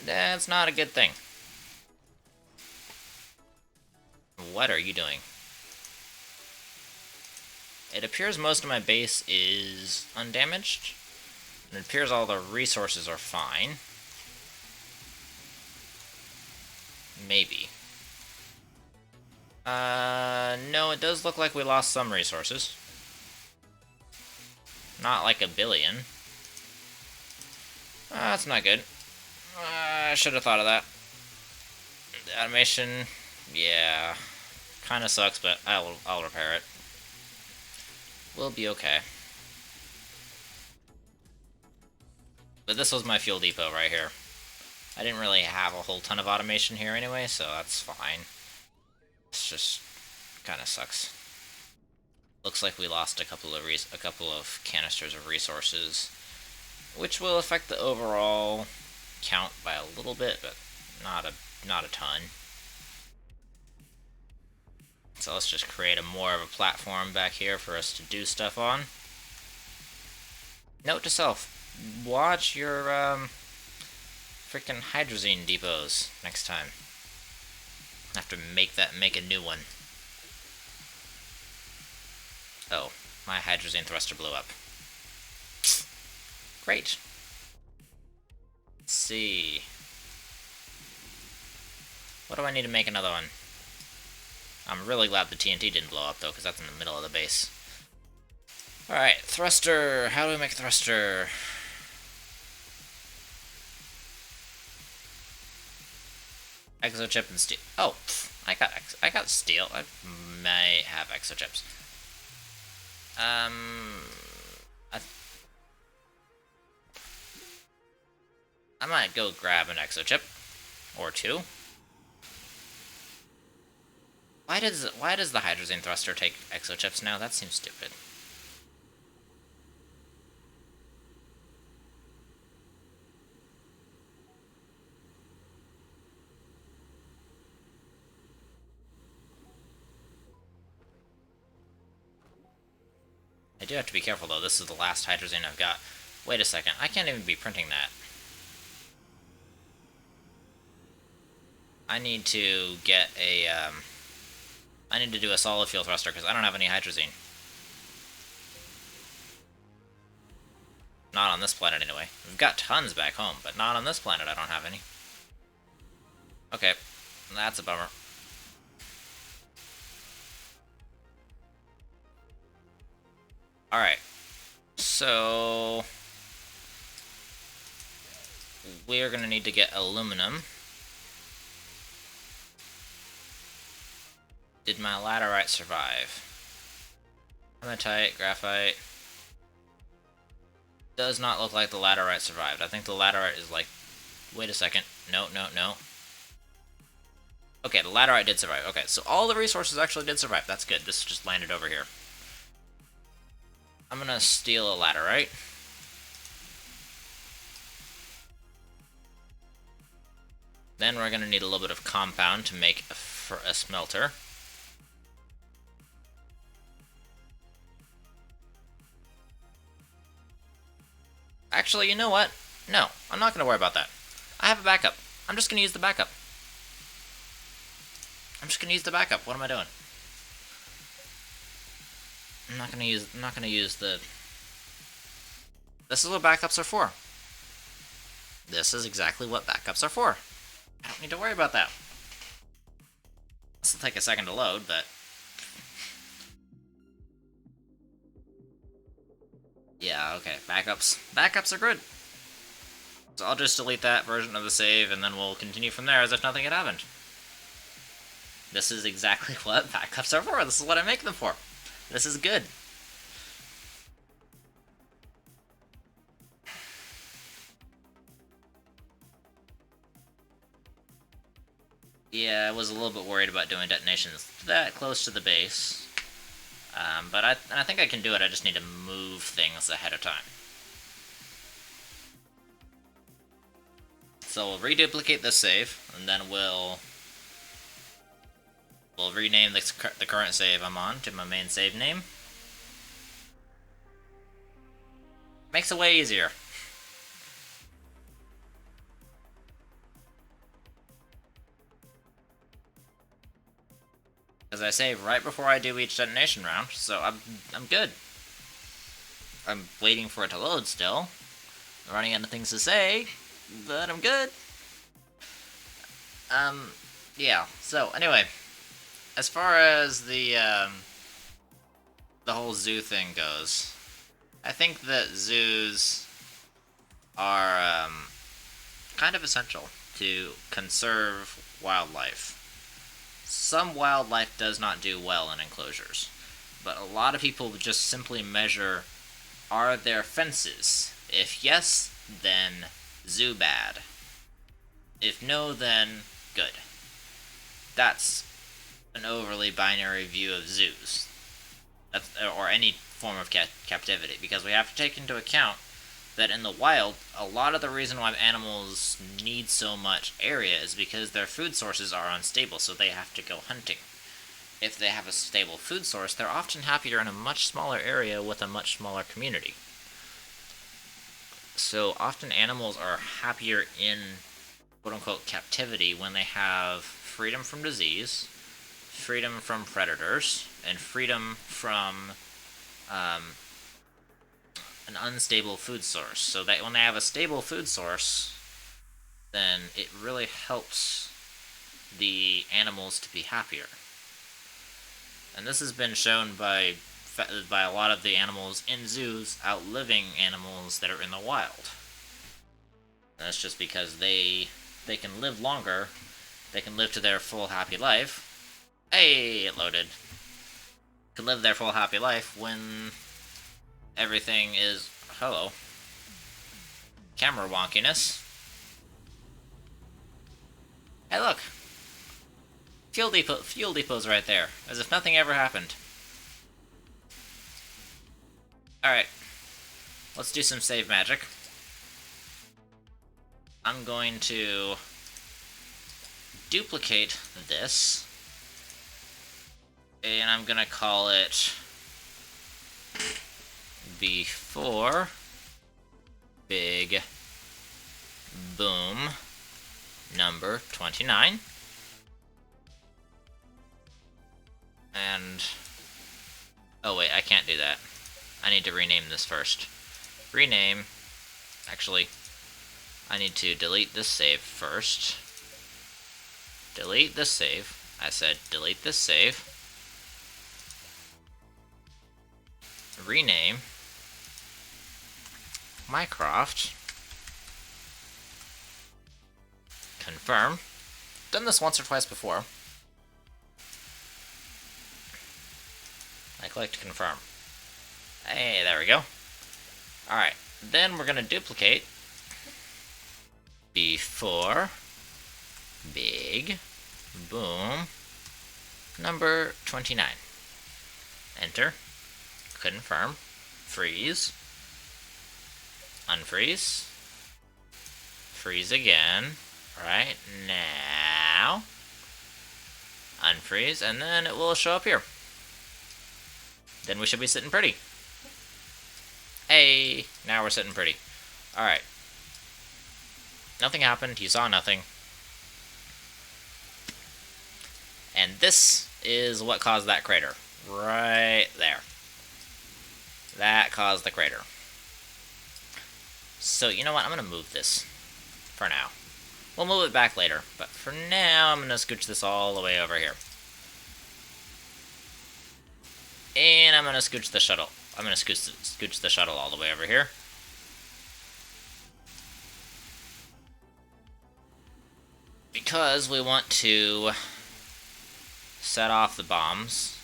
That's not a good thing. What are you doing? It appears most of my base is undamaged. And it appears all the resources are fine. Maybe. No, it does look like we lost some resources. Not like a billion. That's not good. I should have thought of that. The animation, yeah, kind of sucks, but I'll repair it. We'll be okay. But this was my fuel depot right here. I didn't really have a whole ton of automation here anyway, so that's fine. It's just kind of sucks. Looks like we lost a couple of canisters of resources, which will affect the overall count by a little bit, but not a ton. So let's just create more of a platform back here for us to do stuff on. Note to self, watch your freaking hydrazine depots next time. I have to make a new one. Oh, my hydrazine thruster blew up. Great. Let's see. What do I need to make another one? I'm really glad the TNT didn't blow up, though, because that's in the middle of the base. Alright, thruster. How do we make a thruster? Exochip and steel. Oh, I got steel. I may have exochips. I might go grab an exochip or two. Why does the hydrazine thruster take exochips now? That seems stupid. I do have to be careful, though. This is the last hydrazine I've got. Wait a second. I can't even be printing that. I need to get a, I need to do a solid fuel thruster, because I don't have any hydrazine. Not on this planet, anyway. We've got tons back home, but not on this planet I don't have any. Okay. That's a bummer. Alright. So we're going to need to get aluminum. Did my laterite survive? Hematite, graphite. Does not look like the laterite survived. I think the laterite is like... Wait a second. No. Okay, the laterite did survive. Okay, so all the resources actually did survive. That's good. This just landed over here. I'm gonna steal a laterite. Then we're gonna need a little bit of compound to make a smelter. Actually, you know what? No, I'm not gonna worry about that. I have a backup. I'm just gonna use the backup. What am I doing? I'm not gonna use the... This is what backups are for. This is exactly what backups are for. I don't need to worry about that. This will take a second to load, but... Yeah, okay, backups are good. So I'll just delete that version of the save, and then we'll continue from there as if nothing had happened. This is exactly what backups are for. This is what I make them for. This is good. Yeah, I was a little bit worried about doing detonations that close to the base. But I think I can do it, I just need to move things ahead of time. So we'll reduplicate this save, and then we'll rename the current save I'm on to my main save name. Makes it way easier. As I save right before I do each detonation round, so I'm good. I'm waiting for it to load still. I'm running out of things to say, but I'm good. Yeah, so anyway, as far as the whole zoo thing goes, I think that zoos are kind of essential to conserve wildlife. Some wildlife does not do well in enclosures, but a lot of people just simply measure, are there fences? If yes, then zoo bad. If no, then good. That's an overly binary view of zoos. or any form of captivity, because we have to take into account that in the wild, a lot of the reason why animals need so much area is because their food sources are unstable, so they have to go hunting. If they have a stable food source, they're often happier in a much smaller area with a much smaller community. So often animals are happier in quote-unquote captivity when they have freedom from disease, freedom from predators, and freedom from an unstable food source. So that when they have a stable food source, then it really helps the animals to be happier. And this has been shown by a lot of the animals in zoos outliving animals that are in the wild. And that's just because they can live longer, they can live to their full happy life. Hey, it loaded. Can live their full happy life when everything is... Hello. Camera wonkiness. Hey, look! Fuel depot's right there, as if nothing ever happened. Alright. Let's do some save magic. I'm going to duplicate this, and I'm gonna call it before big boom number 29. And oh wait, I can't do that. I need to rename this first. Rename. Actually, I need to delete this save first. Delete this save. I said delete this save. Rename Mycroft. Confirm. Done this once or twice before. I clicked confirm. Hey, there we go. Alright, then we're gonna duplicate before big boom number 29. Enter. Confirm. Freeze. Unfreeze. Freeze again. Right now. Unfreeze, and then it will show up here. Then we should be sitting pretty. Hey, now we're sitting pretty. Alright. Nothing happened, you saw nothing. And this is what caused that crater. Right there. That caused the crater. So, you know what? I'm going to move this for now. We'll move it back later, but for now, I'm going to scooch this all the way over here. And I'm going to scooch the shuttle. I'm going to scooch the shuttle all the way over here. Because we want to set off the bombs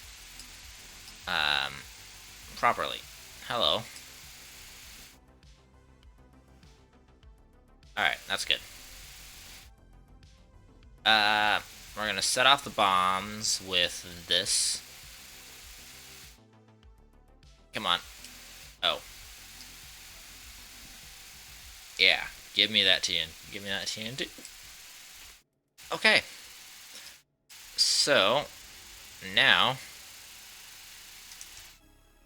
properly. Hello. Alright, that's good. We're going to set off the bombs with this. Come on. Oh. Yeah. Give me that TNT. Give me that TNT. Okay. So, now,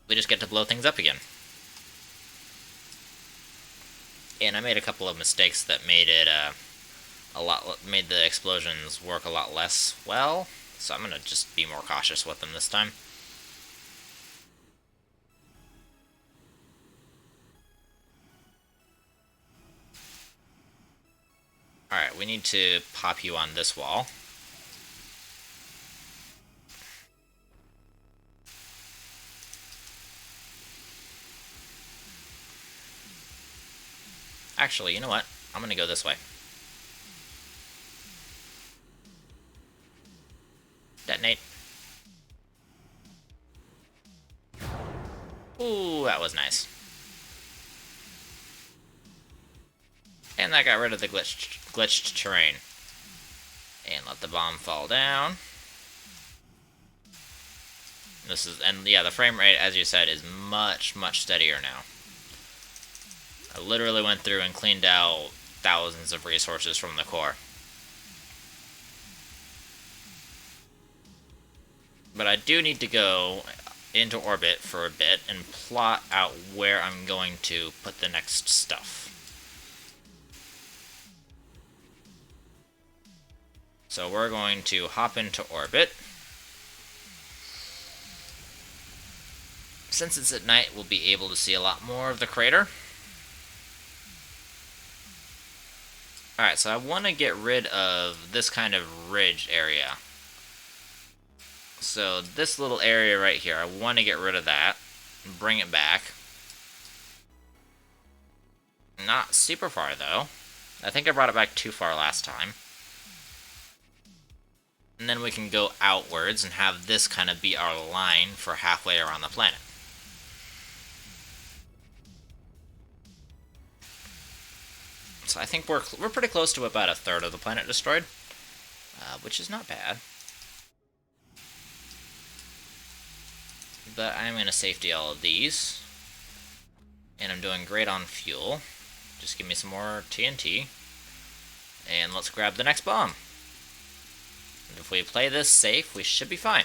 we just get to blow things up again. And I made a couple of mistakes that made it, made the explosions work a lot less well. So I'm gonna just be more cautious with them this time. Alright, we need to pop you on this wall. Actually, you know what? I'm gonna go this way. Detonate. Ooh, that was nice. And that got rid of the glitched terrain. And let the bomb fall down. And yeah, the frame rate, as you said, is much, much steadier now. I literally went through and cleaned out thousands of resources from the core. But I do need to go into orbit for a bit and plot out where I'm going to put the next stuff. So we're going to hop into orbit. Since it's at night, we'll be able to see a lot more of the crater. Alright, so I want to get rid of this kind of ridge area. So this little area right here, I want to get rid of that and bring it back. Not super far, though. I think I brought it back too far last time. And then we can go outwards and have this kind of be our line for halfway around the planet. So I think we're pretty close to about a third of the planet destroyed, which is not bad. But I'm going to safety all of these, and I'm doing great on fuel. Just give me some more TNT, and let's grab the next bomb. And if we play this safe, we should be fine.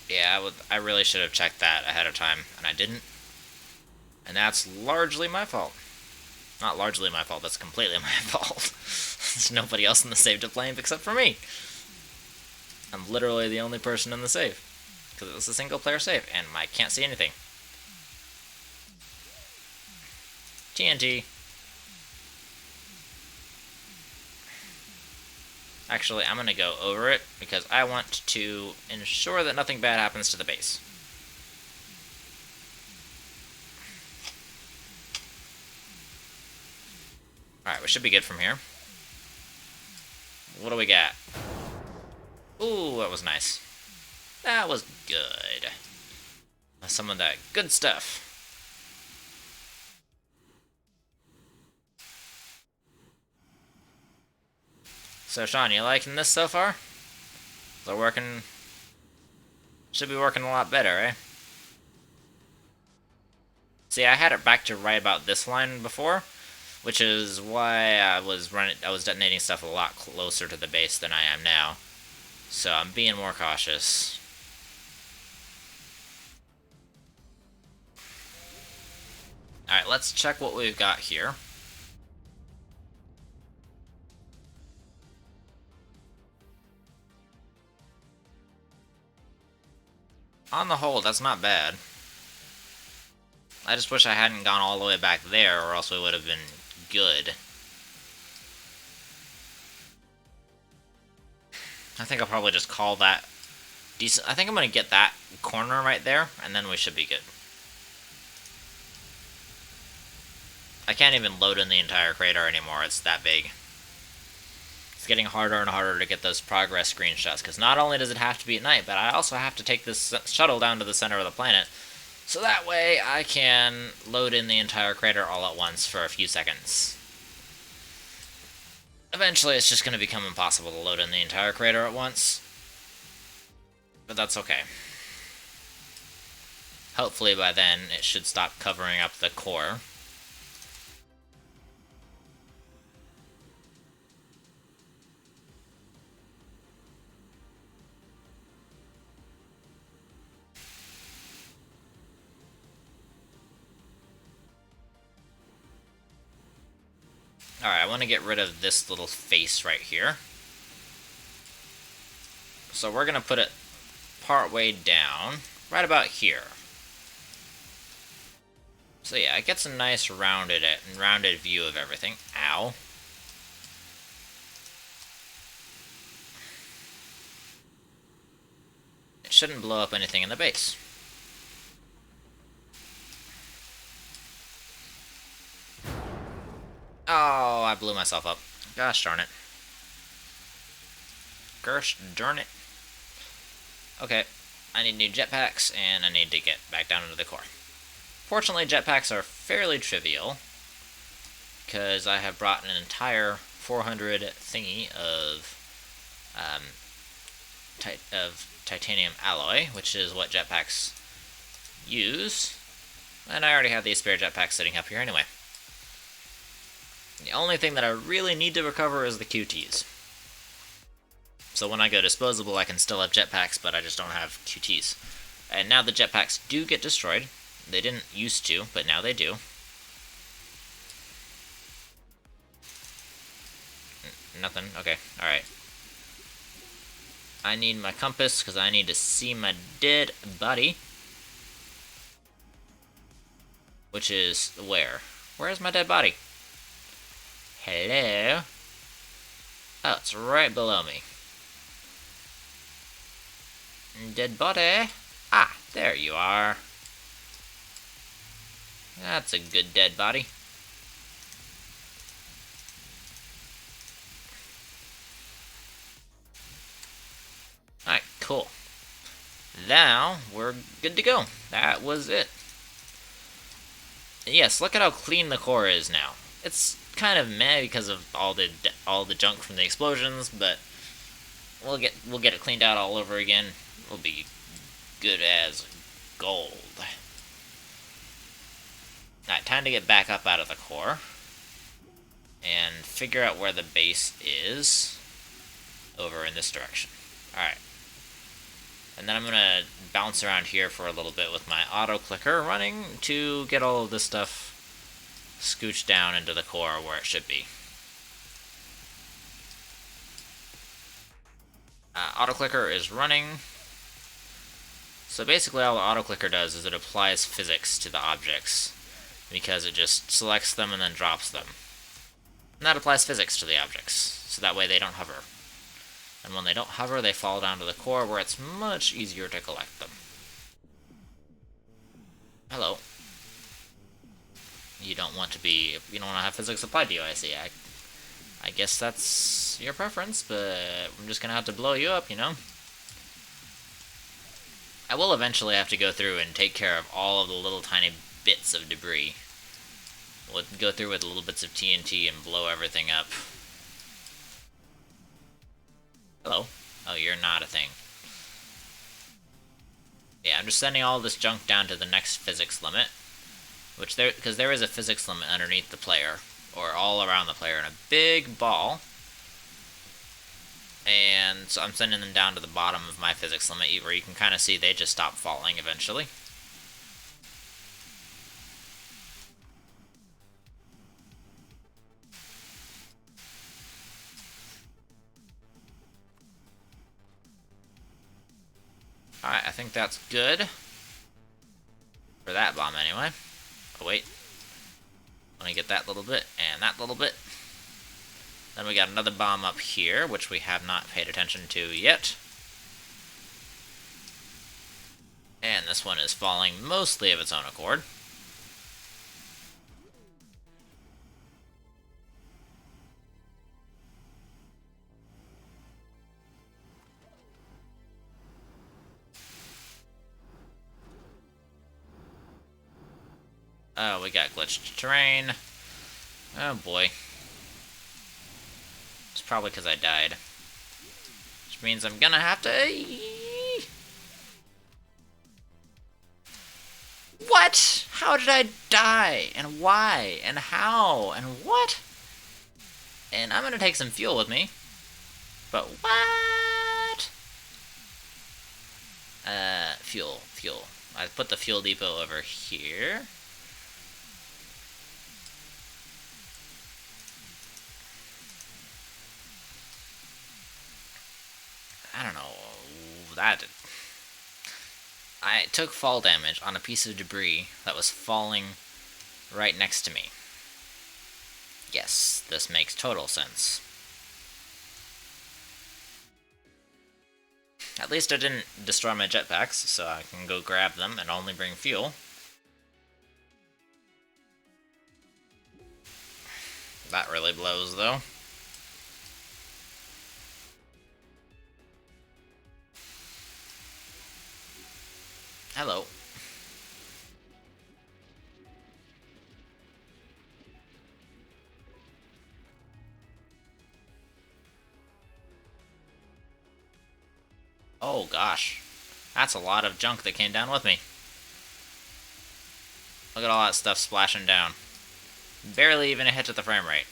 Yeah, I really should have checked that ahead of time, and I didn't. And that's largely my fault. Not largely my fault, that's completely my fault. There's nobody else in the save to blame except for me. I'm literally the only person in the save, because it was a single player save, and I can't see anything. TNT. Actually, I'm going to go over it, because I want to ensure that nothing bad happens to the base. Alright, we should be good from here. What do we got? Ooh, that was nice. That was good. Some of that good stuff. So, Sean, you liking this so far? Is it working? Should be working a lot better, eh? See, I had it back to right about this line before, which is why I was detonating stuff a lot closer to the base than I am now. So I'm being more cautious. Alright, let's check what we've got here. On the whole, that's not bad. I just wish I hadn't gone all the way back there, or else we would have been good. I think I'll probably just call that decent. I think I'm going to get that corner right there, and then we should be good. I can't even load in the entire crater anymore, it's that big. It's getting harder and harder to get those progress screenshots, because not only does it have to be at night, but I also have to take this shuttle down to the center of the planet, so that way I can load in the entire crater all at once for a few seconds. Eventually it's just going to become impossible to load in the entire crater at once, but that's okay. Hopefully by then it should stop covering up the core. Alright, I want to get rid of this little face right here. So we're going to put it part way down, right about here. So yeah, it gets a nice rounded view of everything. Ow. It shouldn't blow up anything in the base. Oh, I blew myself up. Gosh darn it. Gosh darn it. Okay, I need new jetpacks, and I need to get back down into the core. Fortunately, jetpacks are fairly trivial, because I have brought an entire 400 thingy of titanium alloy, which is what jetpacks use. And I already have these spare jetpacks sitting up here anyway. The only thing that I really need to recover is the QTs. So when I go disposable, I can still have jetpacks, but I just don't have QTs. And now the jetpacks do get destroyed. They didn't used to, but now they do. Nothing? Okay, alright. I need my compass, because I need to see my dead body. Which is where? Where's my dead body? Hello? Oh, it's right below me. Dead body? Ah, there you are. That's a good dead body. Alright, cool. Now, we're good to go. That was it. Yes, look at how clean the core is now. It's kind of meh because of all the junk from the explosions, but we'll get it cleaned out all over again. It'll be good as gold. Alright, time to get back up out of the core and figure out where the base is over in this direction. Alright. And then I'm going to bounce around here for a little bit with my auto clicker running to get all of this stuff scooched down into the core where it should be. Auto clicker is running. So basically all the auto clicker does is it applies physics to the objects because it just selects them and then drops them. And that applies physics to the objects, so that way they don't hover. And when they don't hover, they fall down to the core where it's much easier to collect them. Hello. You don't want to have physics applied to you, I see. I guess that's your preference, but I'm just gonna have to blow you up, you know? I will eventually have to go through and take care of all of the little tiny bits of debris. We'll go through with little bits of TNT and blow everything up. Hello. Oh, you're not a thing. Yeah, I'm just sending all this junk down to the next physics limit. Because there is a physics limit underneath the player, or all around the player in a big ball. And so I'm sending them down to the bottom of my physics limit, where you can kind of see they just stop falling eventually. Alright, I think that's good. For that bomb, anyway. Oh, wait. Let me get that little bit, and that little bit. Then we got another bomb up here, which we have not paid attention to yet. And this one is falling mostly of its own accord. Oh, we got glitched terrain. Oh boy. It's probably because I died. Which means I'm gonna have to... What? How did I die? And why? And how? And what? And I'm gonna take some fuel with me. But what? Fuel. I put the fuel depot over here. I don't know, I took fall damage on a piece of debris that was falling right next to me. Yes, this makes total sense. At least I didn't destroy my jetpacks, so I can go grab them and only bring fuel. That really blows, though. Hello. Oh gosh. That's a lot of junk that came down with me. Look at all that stuff splashing down. Barely even a hit to the frame rate.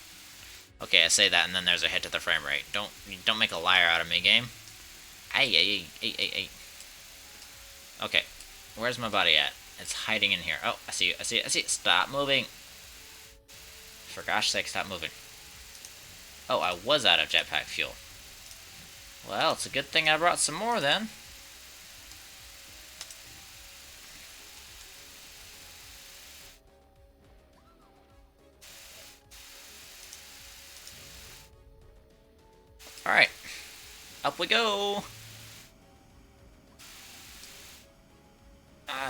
Okay, I say that and then there's a hit to the frame rate. Don't make a liar out of me, game. Ay. Okay, where's my body at? It's hiding in here. Oh, I see you, I see it, I see it. Stop moving. For gosh sake, stop moving. Oh, I was out of jetpack fuel. Well, it's a good thing I brought some more then. Alright, up we go.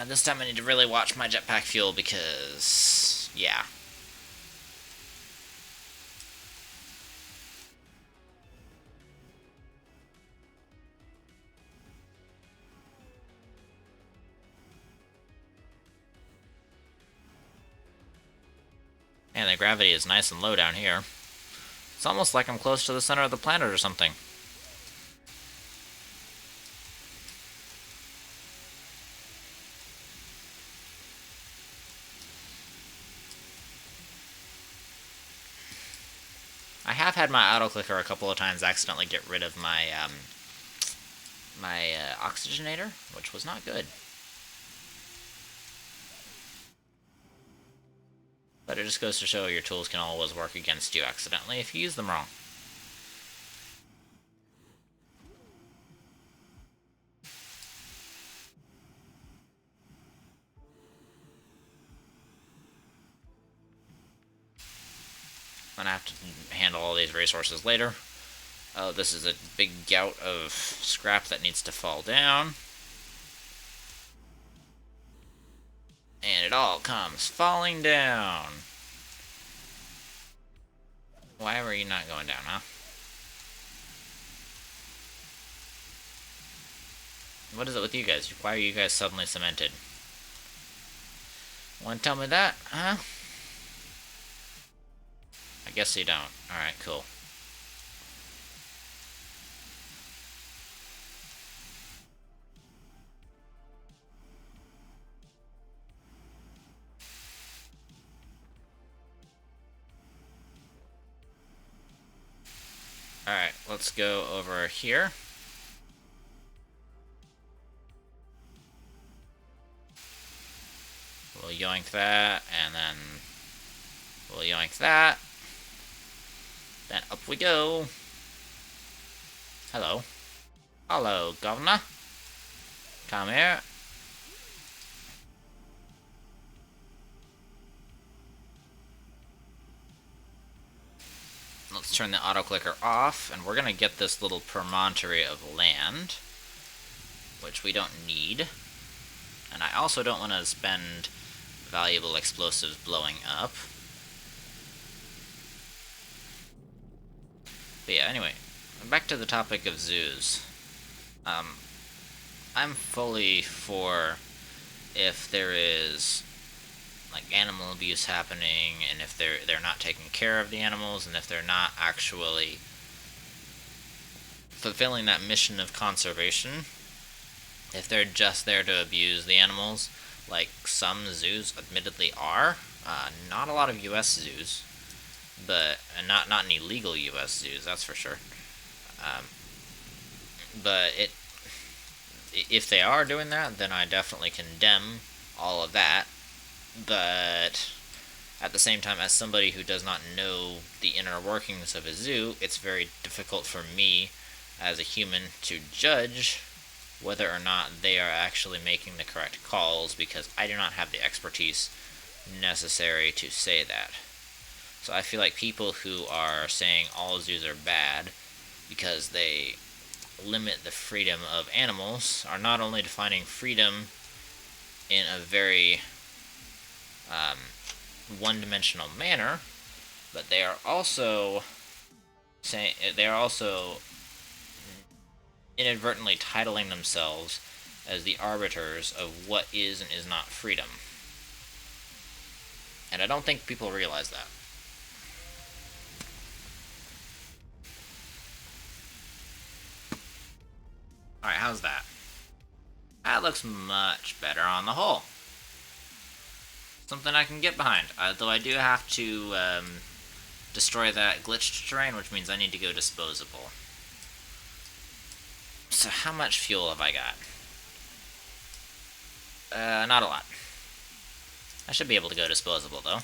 This time I need to really watch my jetpack fuel because, yeah. Man, the gravity is nice and low down here. It's almost like I'm close to the center of the planet or something. I have had my auto clicker a couple of times accidentally get rid of my oxygenator, which was not good. But it just goes to show your tools can always work against you accidentally if you use them wrong. I'm gonna have to handle all these resources later. Oh, this is a big gout of scrap that needs to fall down. And it all comes falling down. Why were you not going down, huh? What is it with you guys? Why are you guys suddenly cemented? Want to tell me that, huh? I guess you don't. Alright, cool. Alright, let's go over here. We'll yoink that, and then we'll yoink that. Then up we go. Hello. Hello, governor. Come here. Let's turn the auto clicker off, and we're gonna get this little promontory of land, which we don't need. And I also don't want to spend valuable explosives blowing up. But yeah, anyway, back to the topic of zoos. I'm fully for if there is like animal abuse happening, and if they're not taking care of the animals, and if they're not actually fulfilling that mission of conservation, if they're just there to abuse the animals, like some zoos admittedly are. Not a lot of U.S. zoos, but not any legal U.S. zoos, that's for sure. But if they are doing that, then I definitely condemn all of that. But at the same time, as somebody who does not know the inner workings of a zoo, it's very difficult for me as a human to judge whether or not they are actually making the correct calls, because I do not have the expertise necessary to say that. So I feel like people who are saying all zoos are bad because they limit the freedom of animals are not only defining freedom in a very one-dimensional manner, but they are also inadvertently titling themselves as the arbiters of what is and is not freedom. And I don't think people realize that. Alright, how's that? That looks much better on the whole. Something I can get behind. Though I do have to destroy that glitched terrain, which means I need to go disposable. So how much fuel have I got? Not a lot. I should be able to go disposable, though.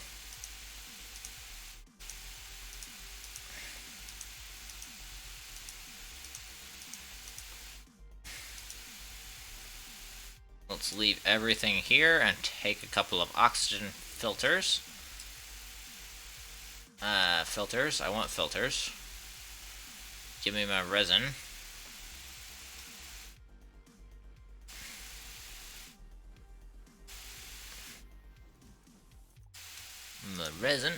Let's leave everything here and take a couple of oxygen filters. Filters. I want filters. Give me my resin. The resin.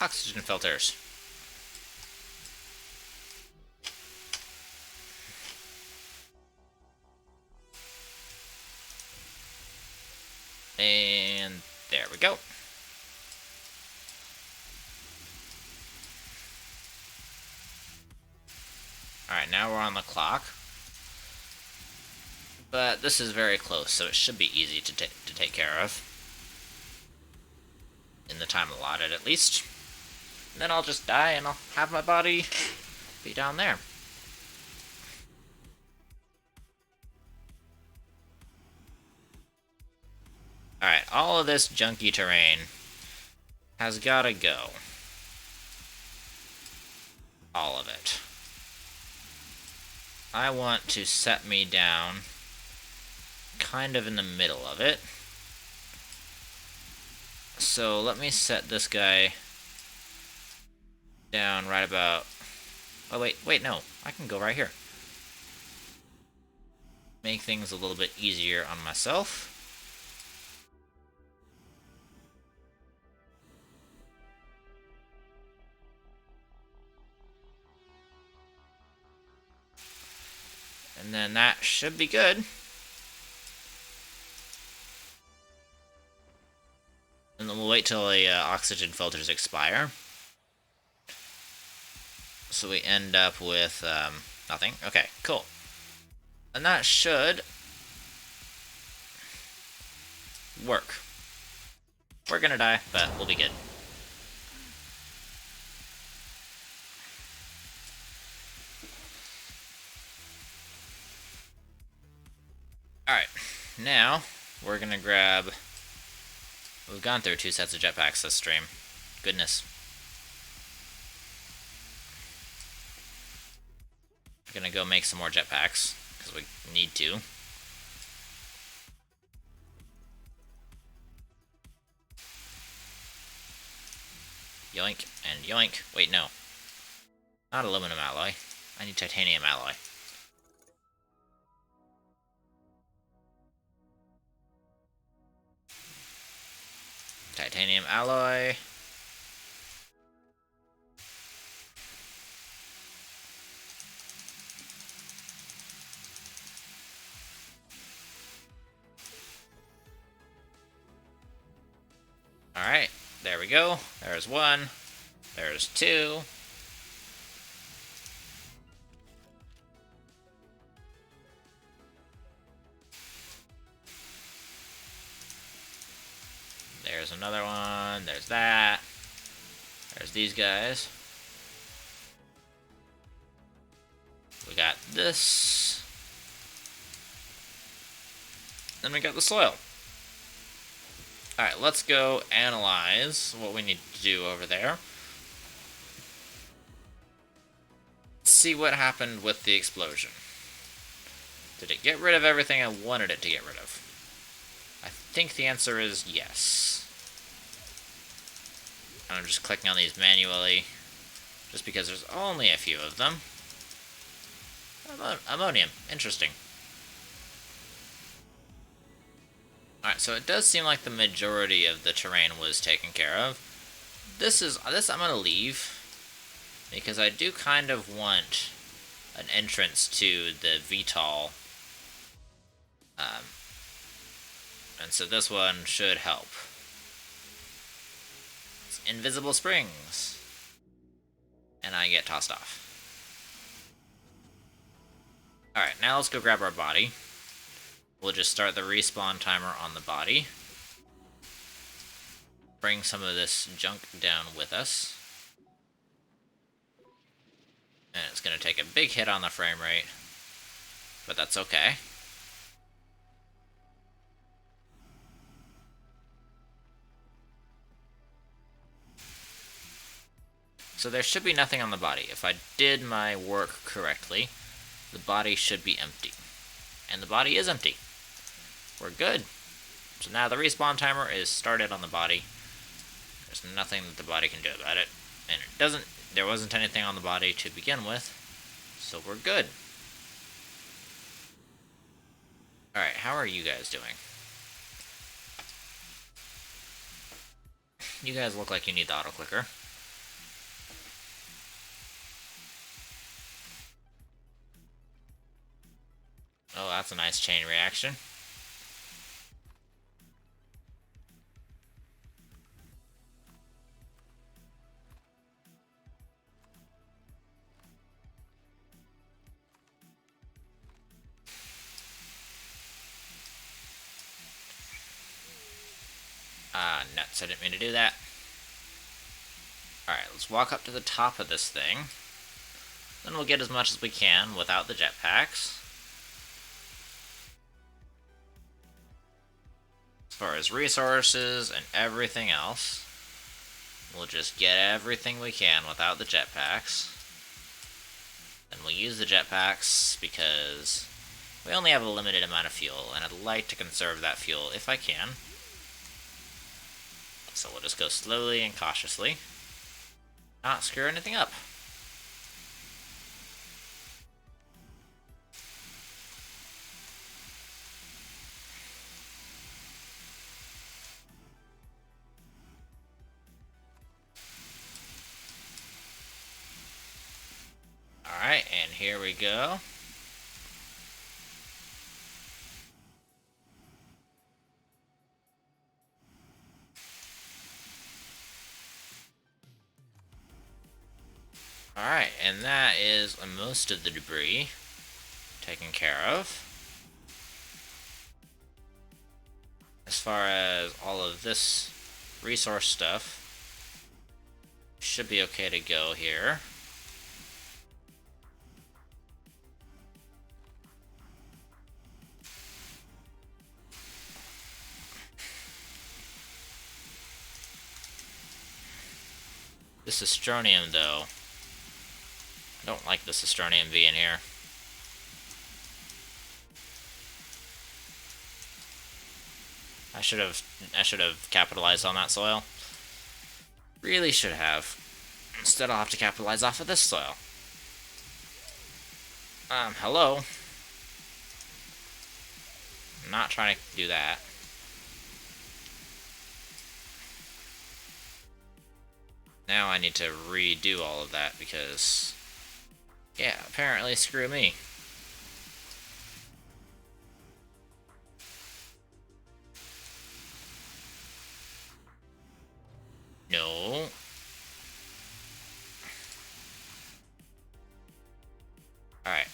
Oxygen filters. And there we go. Alright, now we're on the clock. But this is very close, so it should be easy to take care of. In the time allotted, at least. And then I'll just die, and I'll have my body be down there. Alright, all of this junky terrain has gotta go. All of it. I want to set me down kind of in the middle of it. So let me set this guy down right about... Oh, wait, no. I can go right here. Make things a little bit easier on myself. And then that should be good. And then we'll wait till the oxygen filters expire. So we end up with nothing. Okay, cool. And that should work. We're gonna die, but we'll be good. Alright, now we're gonna grab... We've gone through 2 sets of jetpacks this stream. Goodness. We're gonna go make some more jetpacks, because we need to. Yoink, and yoink. Wait, no. Not aluminum alloy. I need titanium alloy. Titanium alloy. Alright, there we go. There's 1. There's 2. There's another one. There's that. There's these guys. We got this. Then we got the soil. Alright, let's go analyze what we need to do over there. See what happened with the explosion. Did it get rid of everything I wanted it to get rid of? I think the answer is yes. I'm just clicking on these manually, just because there's only a few of them. Ammonium, interesting. Alright, so it does seem like the majority of the terrain was taken care of. This I'm gonna leave, because I do kind of want an entrance to the VTOL And so this one should help. It's invisible springs. And I get tossed off. Alright, now let's go grab our body. We'll just start the respawn timer on the body. Bring some of this junk down with us. And it's going to take a big hit on the frame rate. But that's okay. So there should be nothing on the body. If I did my work correctly, the body should be empty. And the body is empty. We're good. So now the respawn timer is started on the body. There's nothing that the body can do about it. And there wasn't anything on the body to begin with. So we're good. Alright, how are you guys doing? You guys look like you need the auto clicker. Oh, that's a nice chain reaction. Nuts, I didn't mean to do that. Alright, let's walk up to the top of this thing. Then we'll get as much as we can without the jetpacks. As far as resources and everything else, we'll just get everything we can without the jetpacks. Then we'll use the jetpacks because we only have a limited amount of fuel, and I'd like to conserve that fuel if I can. So we'll just go slowly and cautiously. Not screw anything up. Alright, and here we go. Alright, and that is most of the debris taken care of. As far as all of this resource stuff, should be okay to go here. This Astronium, though. I don't like this Astronium being here. I should have capitalized on that soil. Really should have. Instead I'll have to capitalize off of this soil. Hello? I'm not trying to do that. Now I need to redo all of that because, yeah, apparently screw me. No. Alright.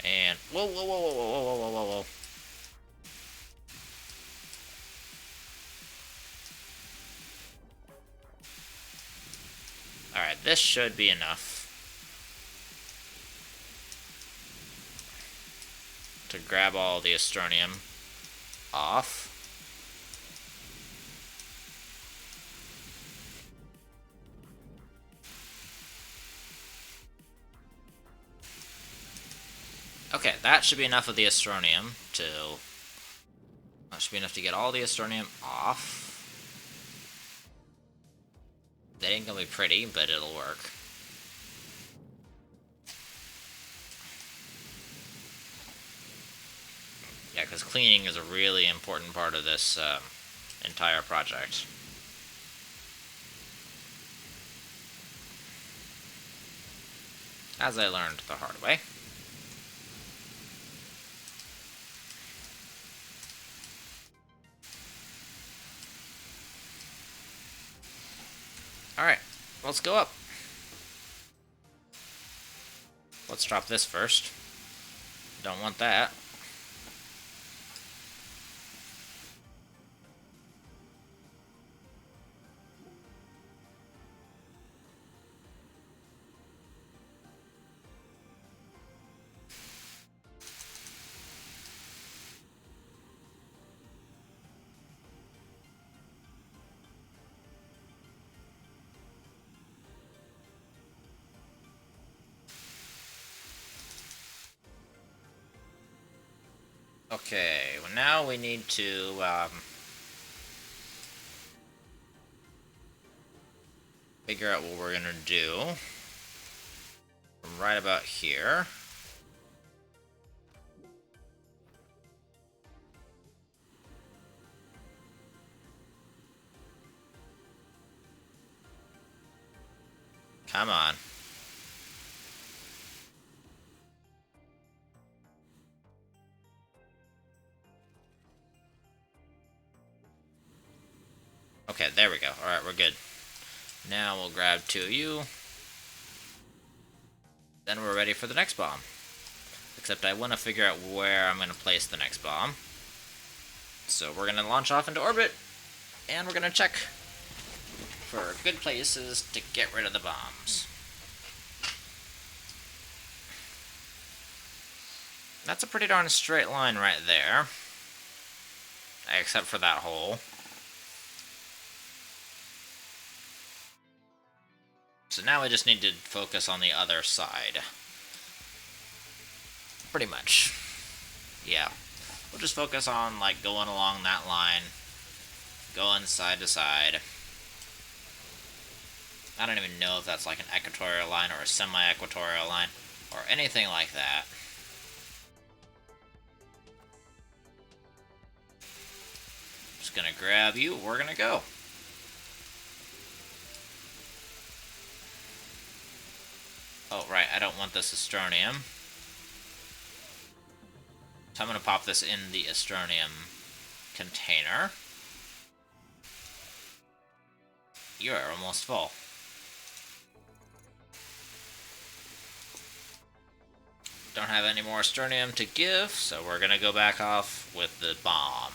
And whoa, whoa, whoa, whoa, whoa, whoa, whoa, whoa, whoa. Alright, this should be enough to grab all the Astronium off. Okay, that should be enough of the Astronium to... That should be enough to get all the Astronium off. That ain't gonna be pretty, but it'll work. because cleaning is a really important part of this entire project. As I learned the hard way. Alright, let's go up. Let's drop this first. Don't want that. Okay, well now we need to, figure out what we're gonna do. From right about here. Come on. Okay, there we go. Alright, we're good. Now we'll grab 2 of you. Then we're ready for the next bomb. Except I want to figure out where I'm going to place the next bomb. So we're going to launch off into orbit. And we're going to check for good places to get rid of the bombs. That's a pretty darn straight line right there. Except for that hole. So now we just need to focus on the other side. Pretty much. Yeah. We'll just focus on, like, going along that line. Going side to side. I don't even know if that's like an equatorial line or a semi-equatorial line. Or anything like that. Just gonna grab you. We're gonna go. Oh, right, I don't want this astronium. So I'm going to pop this in the astronium container. You are almost full. Don't have any more astronium to give, so we're going to go back off with the bomb.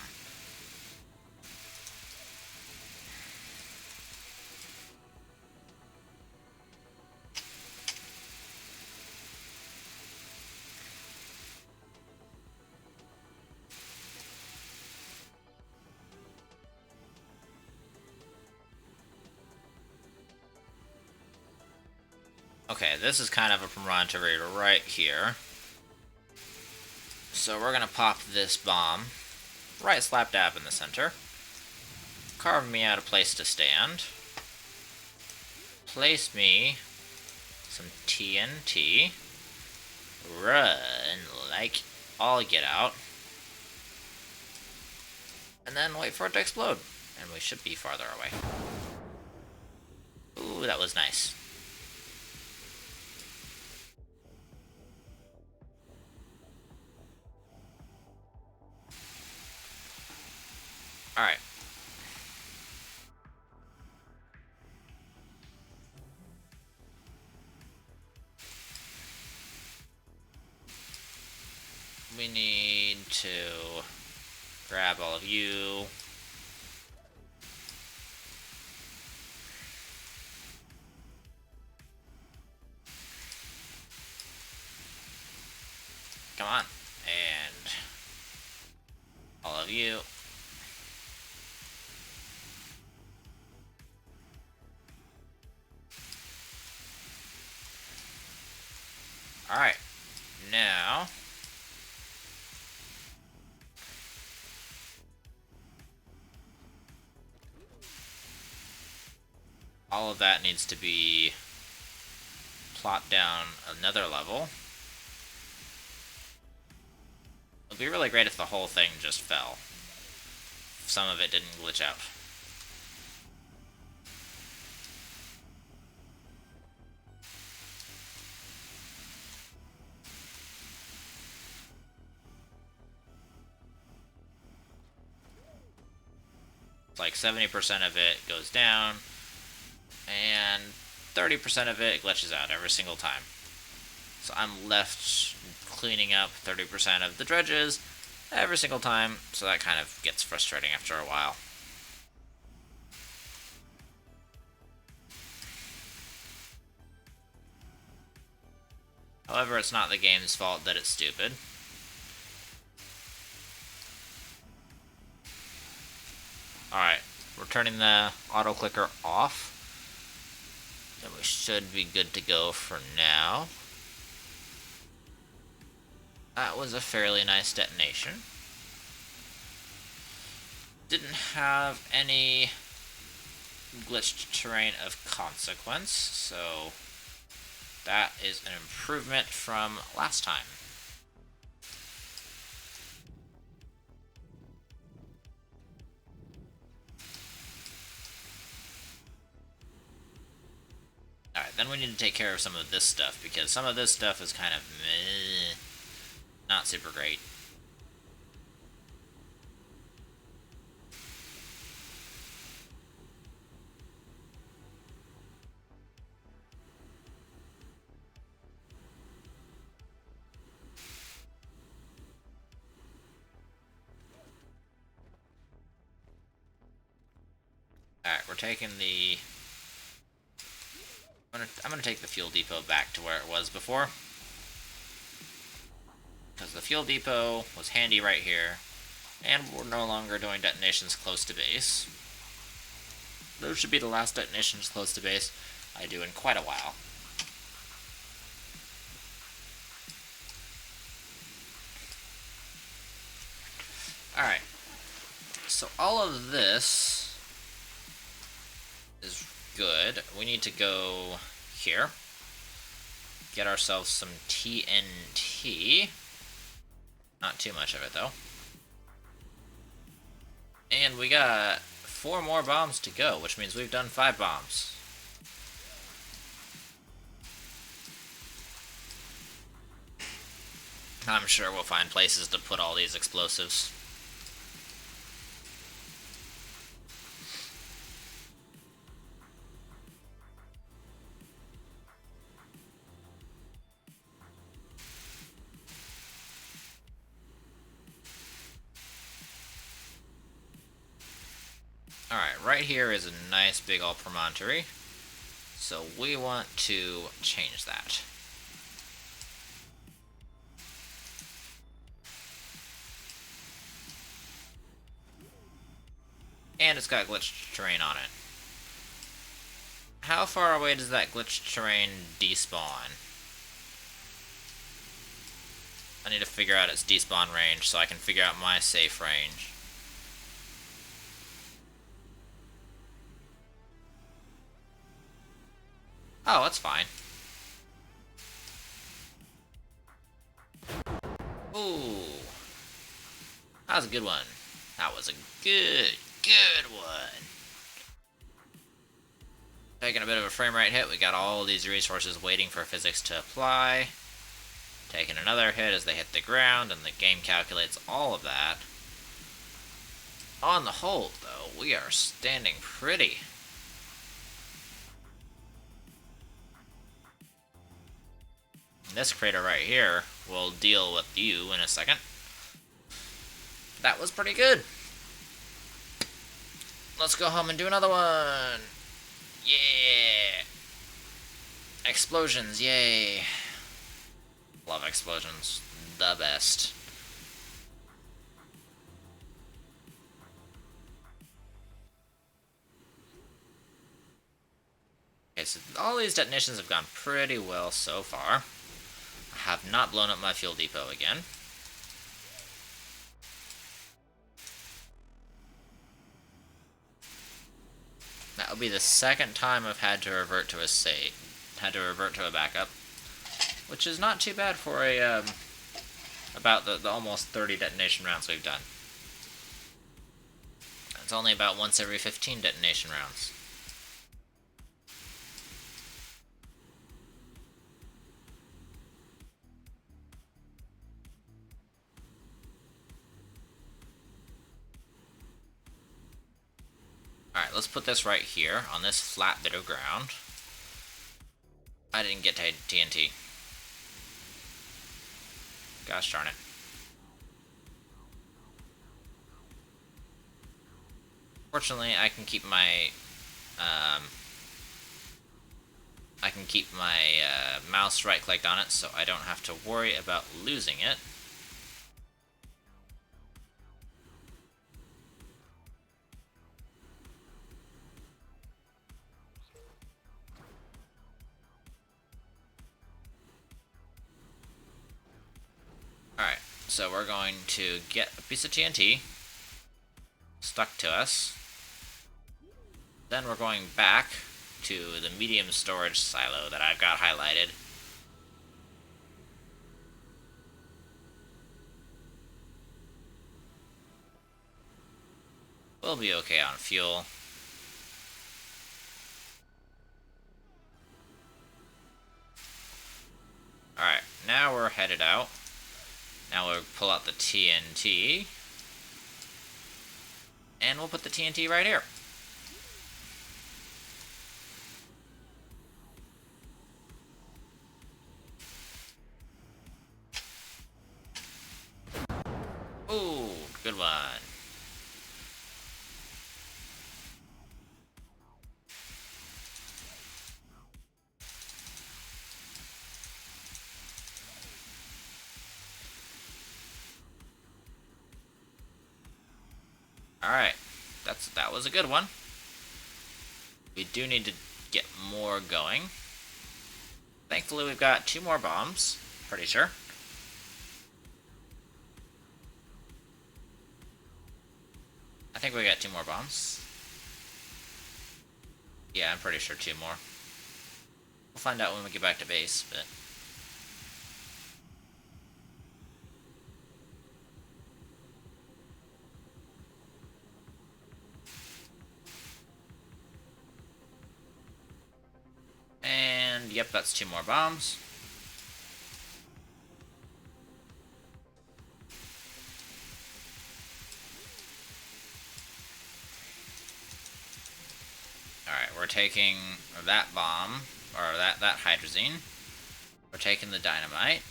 Okay, this is kind of a promontory right here. So we're gonna pop this bomb right slap dab in the center. Carve me out a place to stand. Place me some TNT. Run like all get out. And then wait for it to explode. And we should be farther away. Ooh, that was nice. Alright. We need to grab all of you. Come on. And all of you. Alright. Now all of that needs to be plopped down another level. It'd be really great if the whole thing just fell. If some of it didn't glitch out. Like 70% of it goes down, and 30% of it glitches out every single time. So I'm left cleaning up 30% of the dredges every single time, so that kind of gets frustrating after a while. However, it's not the game's fault that it's stupid. Alright, we're turning the auto clicker off. And we should be good to go for now. That was a fairly nice detonation. Didn't have any glitched terrain of consequence, so that is an improvement from last time. Alright, then we need to take care of some of this stuff, because some of this stuff is kind of meh, not super great. Alright, we're taking the... I'm gonna take the fuel depot back to where it was before. Because the fuel depot was handy right here. And we're no longer doing detonations close to base. Those should be the last detonations close to base I do in quite a while. Alright. So all of this is good. We need to go here. Get ourselves some TNT. Not too much of it, though. And we got 4 more bombs to go, which means we've done 5 bombs. I'm sure we'll find places to put all these explosives. Alright, right here is a nice big old promontory. So we want to change that. And it's got glitched terrain on it. How far away does that glitched terrain despawn? I need to figure out its despawn range so I can figure out my safe range. Oh, that's fine. Ooh. That was a good one. That was a good one. Taking a bit of a frame rate hit. We got all these resources waiting for physics to apply. Taking another hit as they hit the ground, and the game calculates all of that. On the whole, though, we are standing pretty. This crater right here will deal with you in a second. That was pretty good. Let's go home and do another one. Yeah. Explosions, yay. Love explosions. The best. Okay, so all these detonations have gone pretty well so far. I have not blown up my fuel depot again. That will be the second time I've had to revert to a backup, which is not too bad for a about the almost 30 detonation rounds we've done. It's only about once every 15 detonation rounds. Alright, let's put this right here on this flat bit of ground. I didn't get to TNT. Gosh darn it. Fortunately, I can keep my mouse right-clicked on it, so I don't have to worry about losing it. Alright, so we're going to get a piece of TNT stuck to us. Then we're going back to the medium storage silo that I've got highlighted. We'll be okay on fuel. Alright, now we're headed out. Now we'll pull out the TNT. And we'll put the TNT right here. Ooh, good one. Alright, that was a good one. We do need to get more going. Thankfully, we've got 2 more bombs. Pretty sure. I think we got 2 more bombs. Yeah, I'm pretty sure 2 more. We'll find out when we get back to base, but... And, yep, that's 2 more bombs. Alright, we're taking that bomb, or that hydrazine. We're taking the dynamite.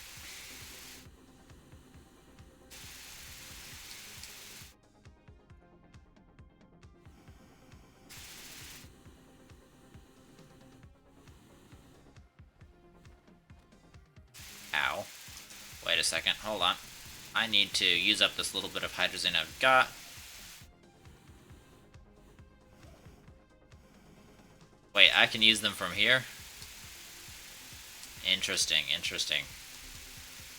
Ow. Wait a second, hold on. I need to use up this little bit of hydrazine I've got. Wait, I can use them from here? Interesting, interesting.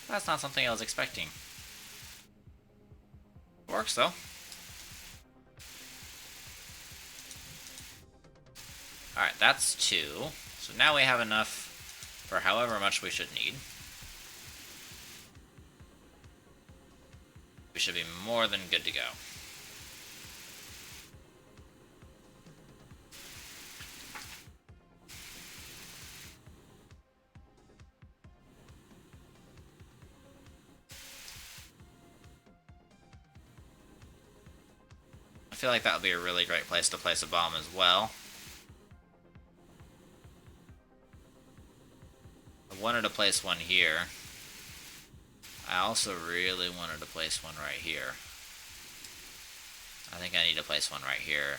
That's not something I was expecting. Works, though. Alright, that's 2. So now we have enough for however much we should need. We should be more than good to go. I feel like that would be a really great place to place a bomb as well. I wanted to place one here. I also really wanted to place one right here. I think I need to place one right here.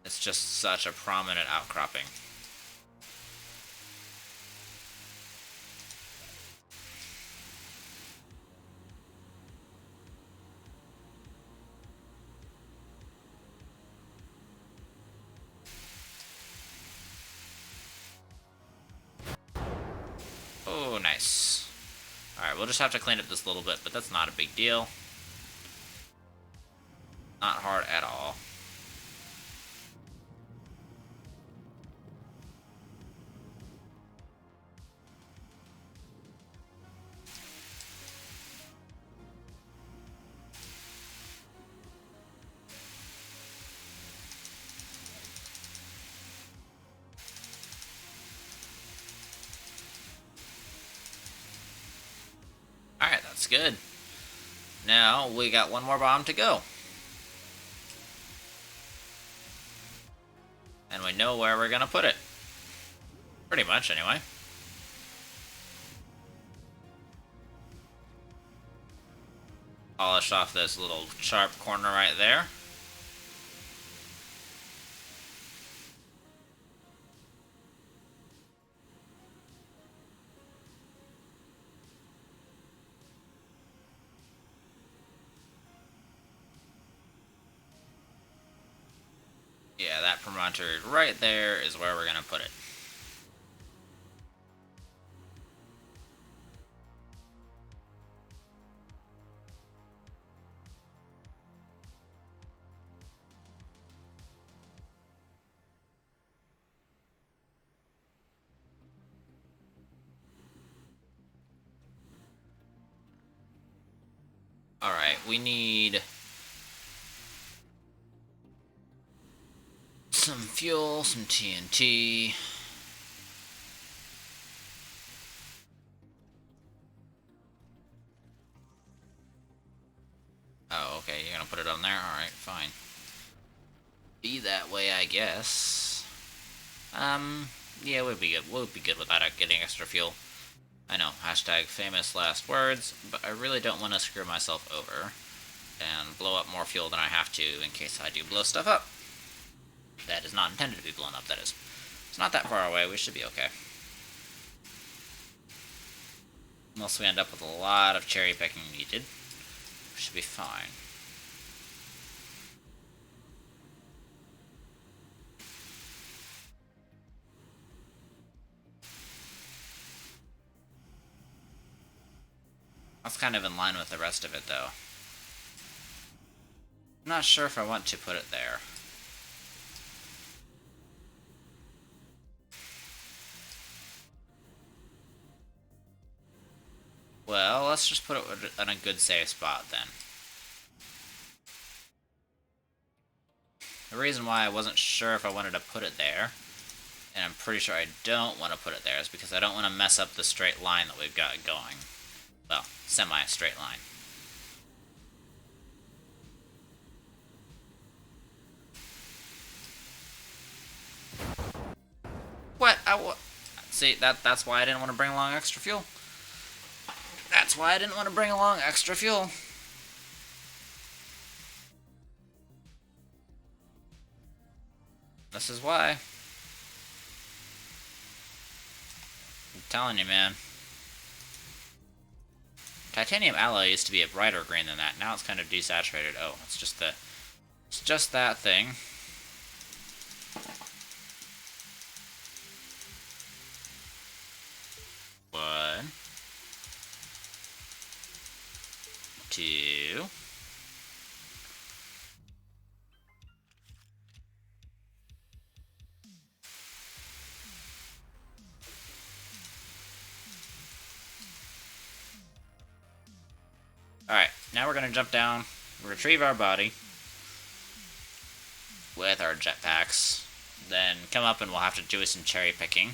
It's just such a prominent outcropping. Oh, nice. Alright, we'll just have to clean up this little bit, but that's not a big deal. Not hard at all. That's good. Now we got one more bomb to go. And we know where we're gonna put it. Pretty much, anyway. Polish off this little sharp corner right there. Yeah, that promontory right there is where we're gonna put it. Alright, we need some fuel, some TNT. Oh, okay, you're gonna put it on there? Alright, fine. Be that way, I guess. Yeah, we'll be good. We'll be good without getting extra fuel. I know, hashtag famous last words, but I really don't want to screw myself over and blow up more fuel than I have to in case I do blow stuff up. That is not intended to be blown up, that is. It's not that far away, we should be okay. Unless we end up with a lot of cherry picking needed, we should be fine. That's kind of in line with the rest of it, though. I'm not sure if I want to put it there. Well, let's just put it in a good safe spot, then. The reason why I wasn't sure if I wanted to put it there, and I'm pretty sure I don't want to put it there, is because I don't want to mess up the straight line that we've got going. Well, semi-straight line. What? See, that's why I didn't want to bring along extra fuel. That's why I didn't want to bring along extra fuel. This is why. I'm telling you, man. Titanium alloy used to be a brighter green than that. Now it's kind of desaturated. Oh, it's just that thing. One. Two. Alright, now we're going to jump down, retrieve our body with our jetpacks, then come up and we'll have to do some cherry picking.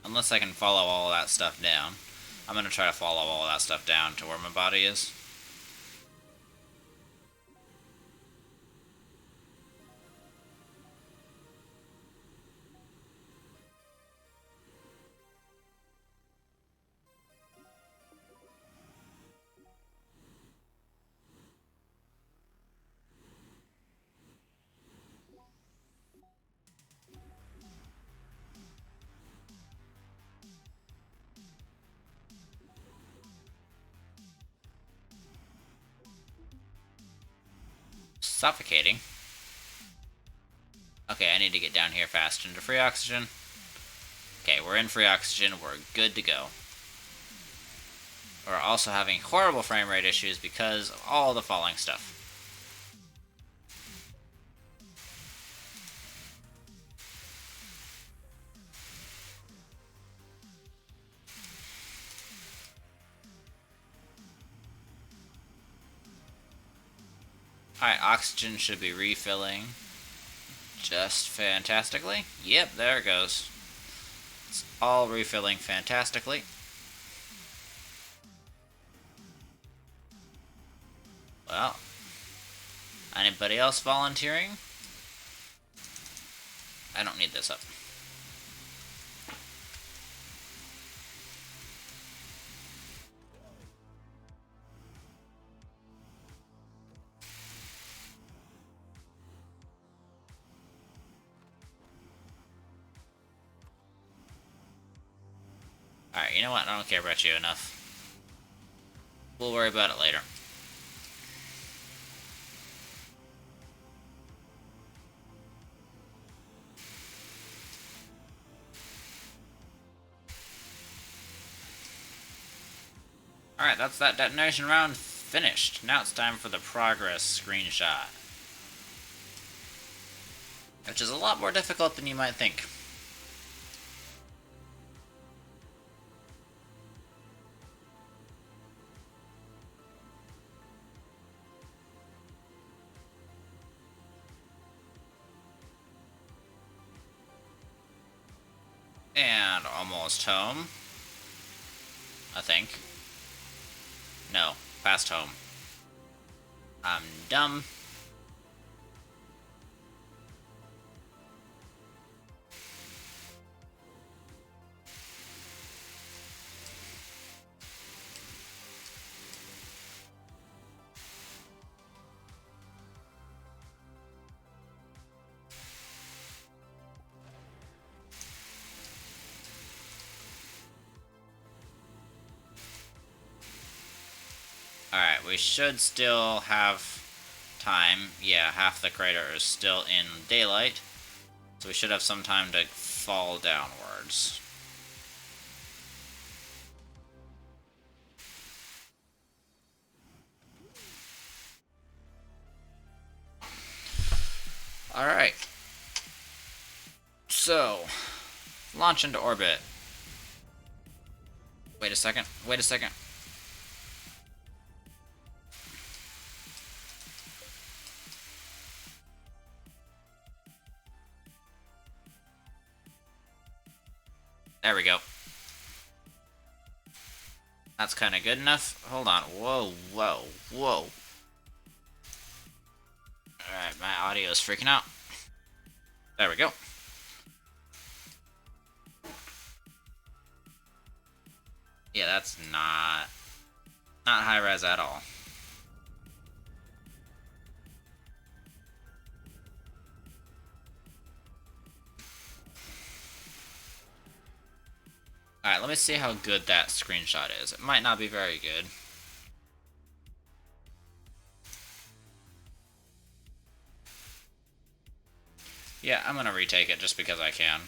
Unless I can follow all of that stuff down. I'm going to try to follow all of that stuff down to where my body is. Suffocating. Okay, I need to get down here fast into free oxygen. Okay, we're in free oxygen. We're good to go. We're also having horrible frame rate issues because of all the falling stuff. Alright, oxygen should be refilling. just fantastically. Yep, there it goes. It's all refilling fantastically. Well, anybody else volunteering? I don't need this up. Alright, you know what? I don't care about you enough. We'll worry about it later. Alright, that's that detonation round finished. Now it's time for the progress screenshot. Which is a lot more difficult than you might think. And almost home. I think. No, past home. I'm dumb. Alright, we should still have time. Yeah, half the crater is still in daylight. So we should have some time to fall downwards. Alright. So, launch into orbit. Wait a second. Wait a second. There we go. That's kind of good enough. Hold on. Whoa, whoa, whoa. Alright, my audio is freaking out. There we go. Yeah, that's not high res at all. Alright, let me see how good that screenshot is. It might not be very good. Yeah, I'm gonna retake it just because I can.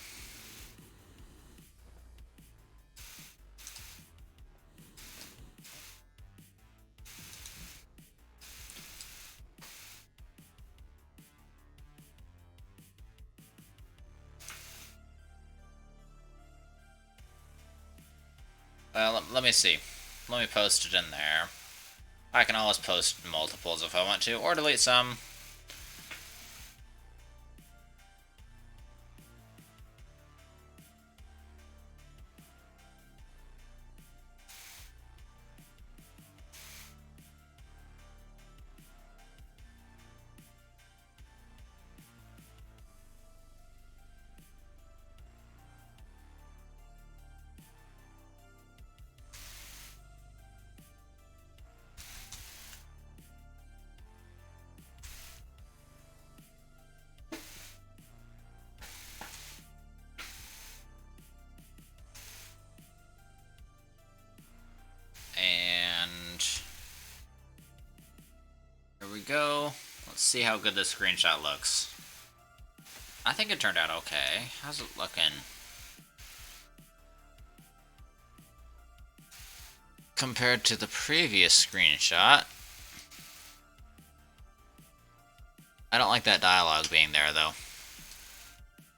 Let me see. Let me post it in there. I can always post multiples if I want to, or delete some. And here we go. Let's see how good this screenshot looks. I think it turned out okay. How's it looking? Compared to the previous screenshot. I don't like that dialogue being there, though.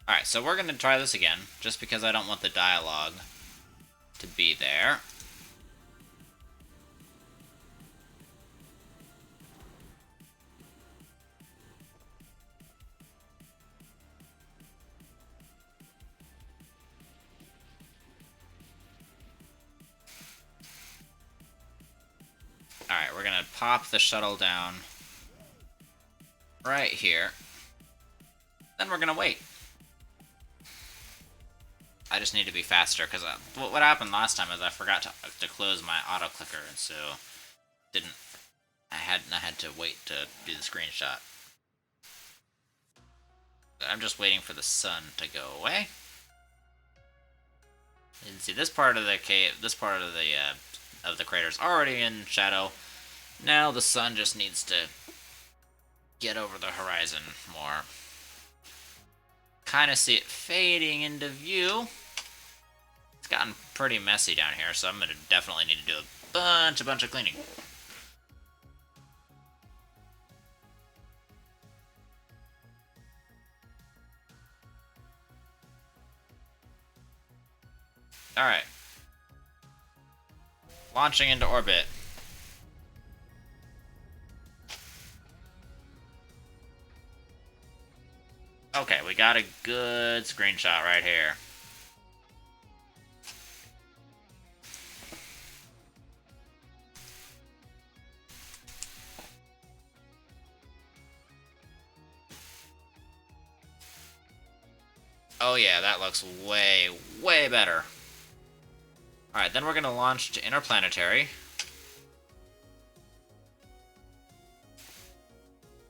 Alright, so we're going to try this again, just because I don't want the dialogue to be there. Alright, we're gonna pop the shuttle down right here. Then we're gonna wait. I just need to be faster, because what happened last time is I forgot to close my auto clicker, and so I had to wait to do the screenshot. I'm just waiting for the sun to go away. You can see this part of the cave, this part of the crater is already in shadow. Now the sun just needs to get over the horizon more. Kind of see it fading into view. It's gotten pretty messy down here, so I'm gonna definitely need to do a bunch of cleaning. Alright. Launching into orbit. Okay, we got a good screenshot right here. Oh yeah, that looks way, way better. Alright, then we're going to launch to interplanetary.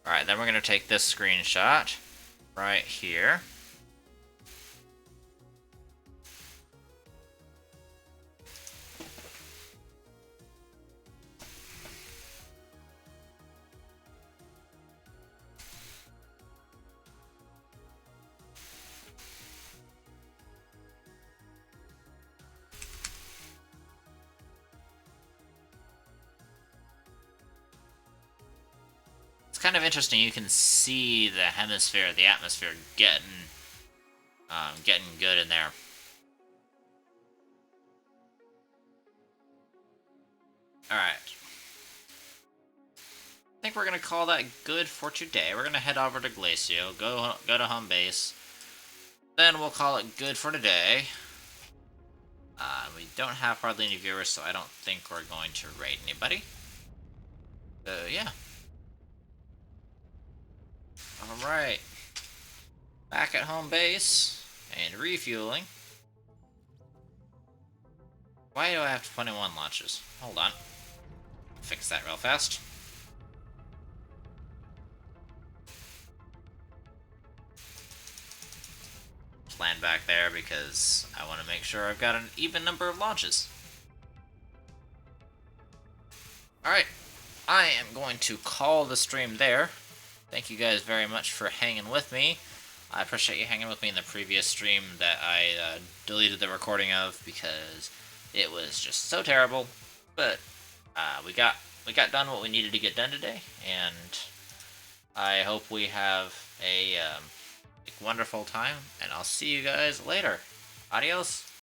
Alright, then we're going to take this screenshot right here. Kind of interesting. You can see the hemisphere, the atmosphere getting good in there. All right. I think we're gonna call that good for today. We're gonna head over to Glacio, go to home base. Then we'll call it good for today. We don't have hardly any viewers, so I don't think we're going to raid anybody. So yeah. Alright. Back at home base and refueling. Why do I have 21 launches? Hold on. Fix that real fast. Plan back there because I want to make sure I've got an even number of launches. Alright. I am going to call the stream there. Thank you guys very much for hanging with me. I appreciate you hanging with me in the previous stream that I deleted the recording of because it was just so terrible. But we got done what we needed to get done today, and I hope we have a wonderful time. And I'll see you guys later. Adios.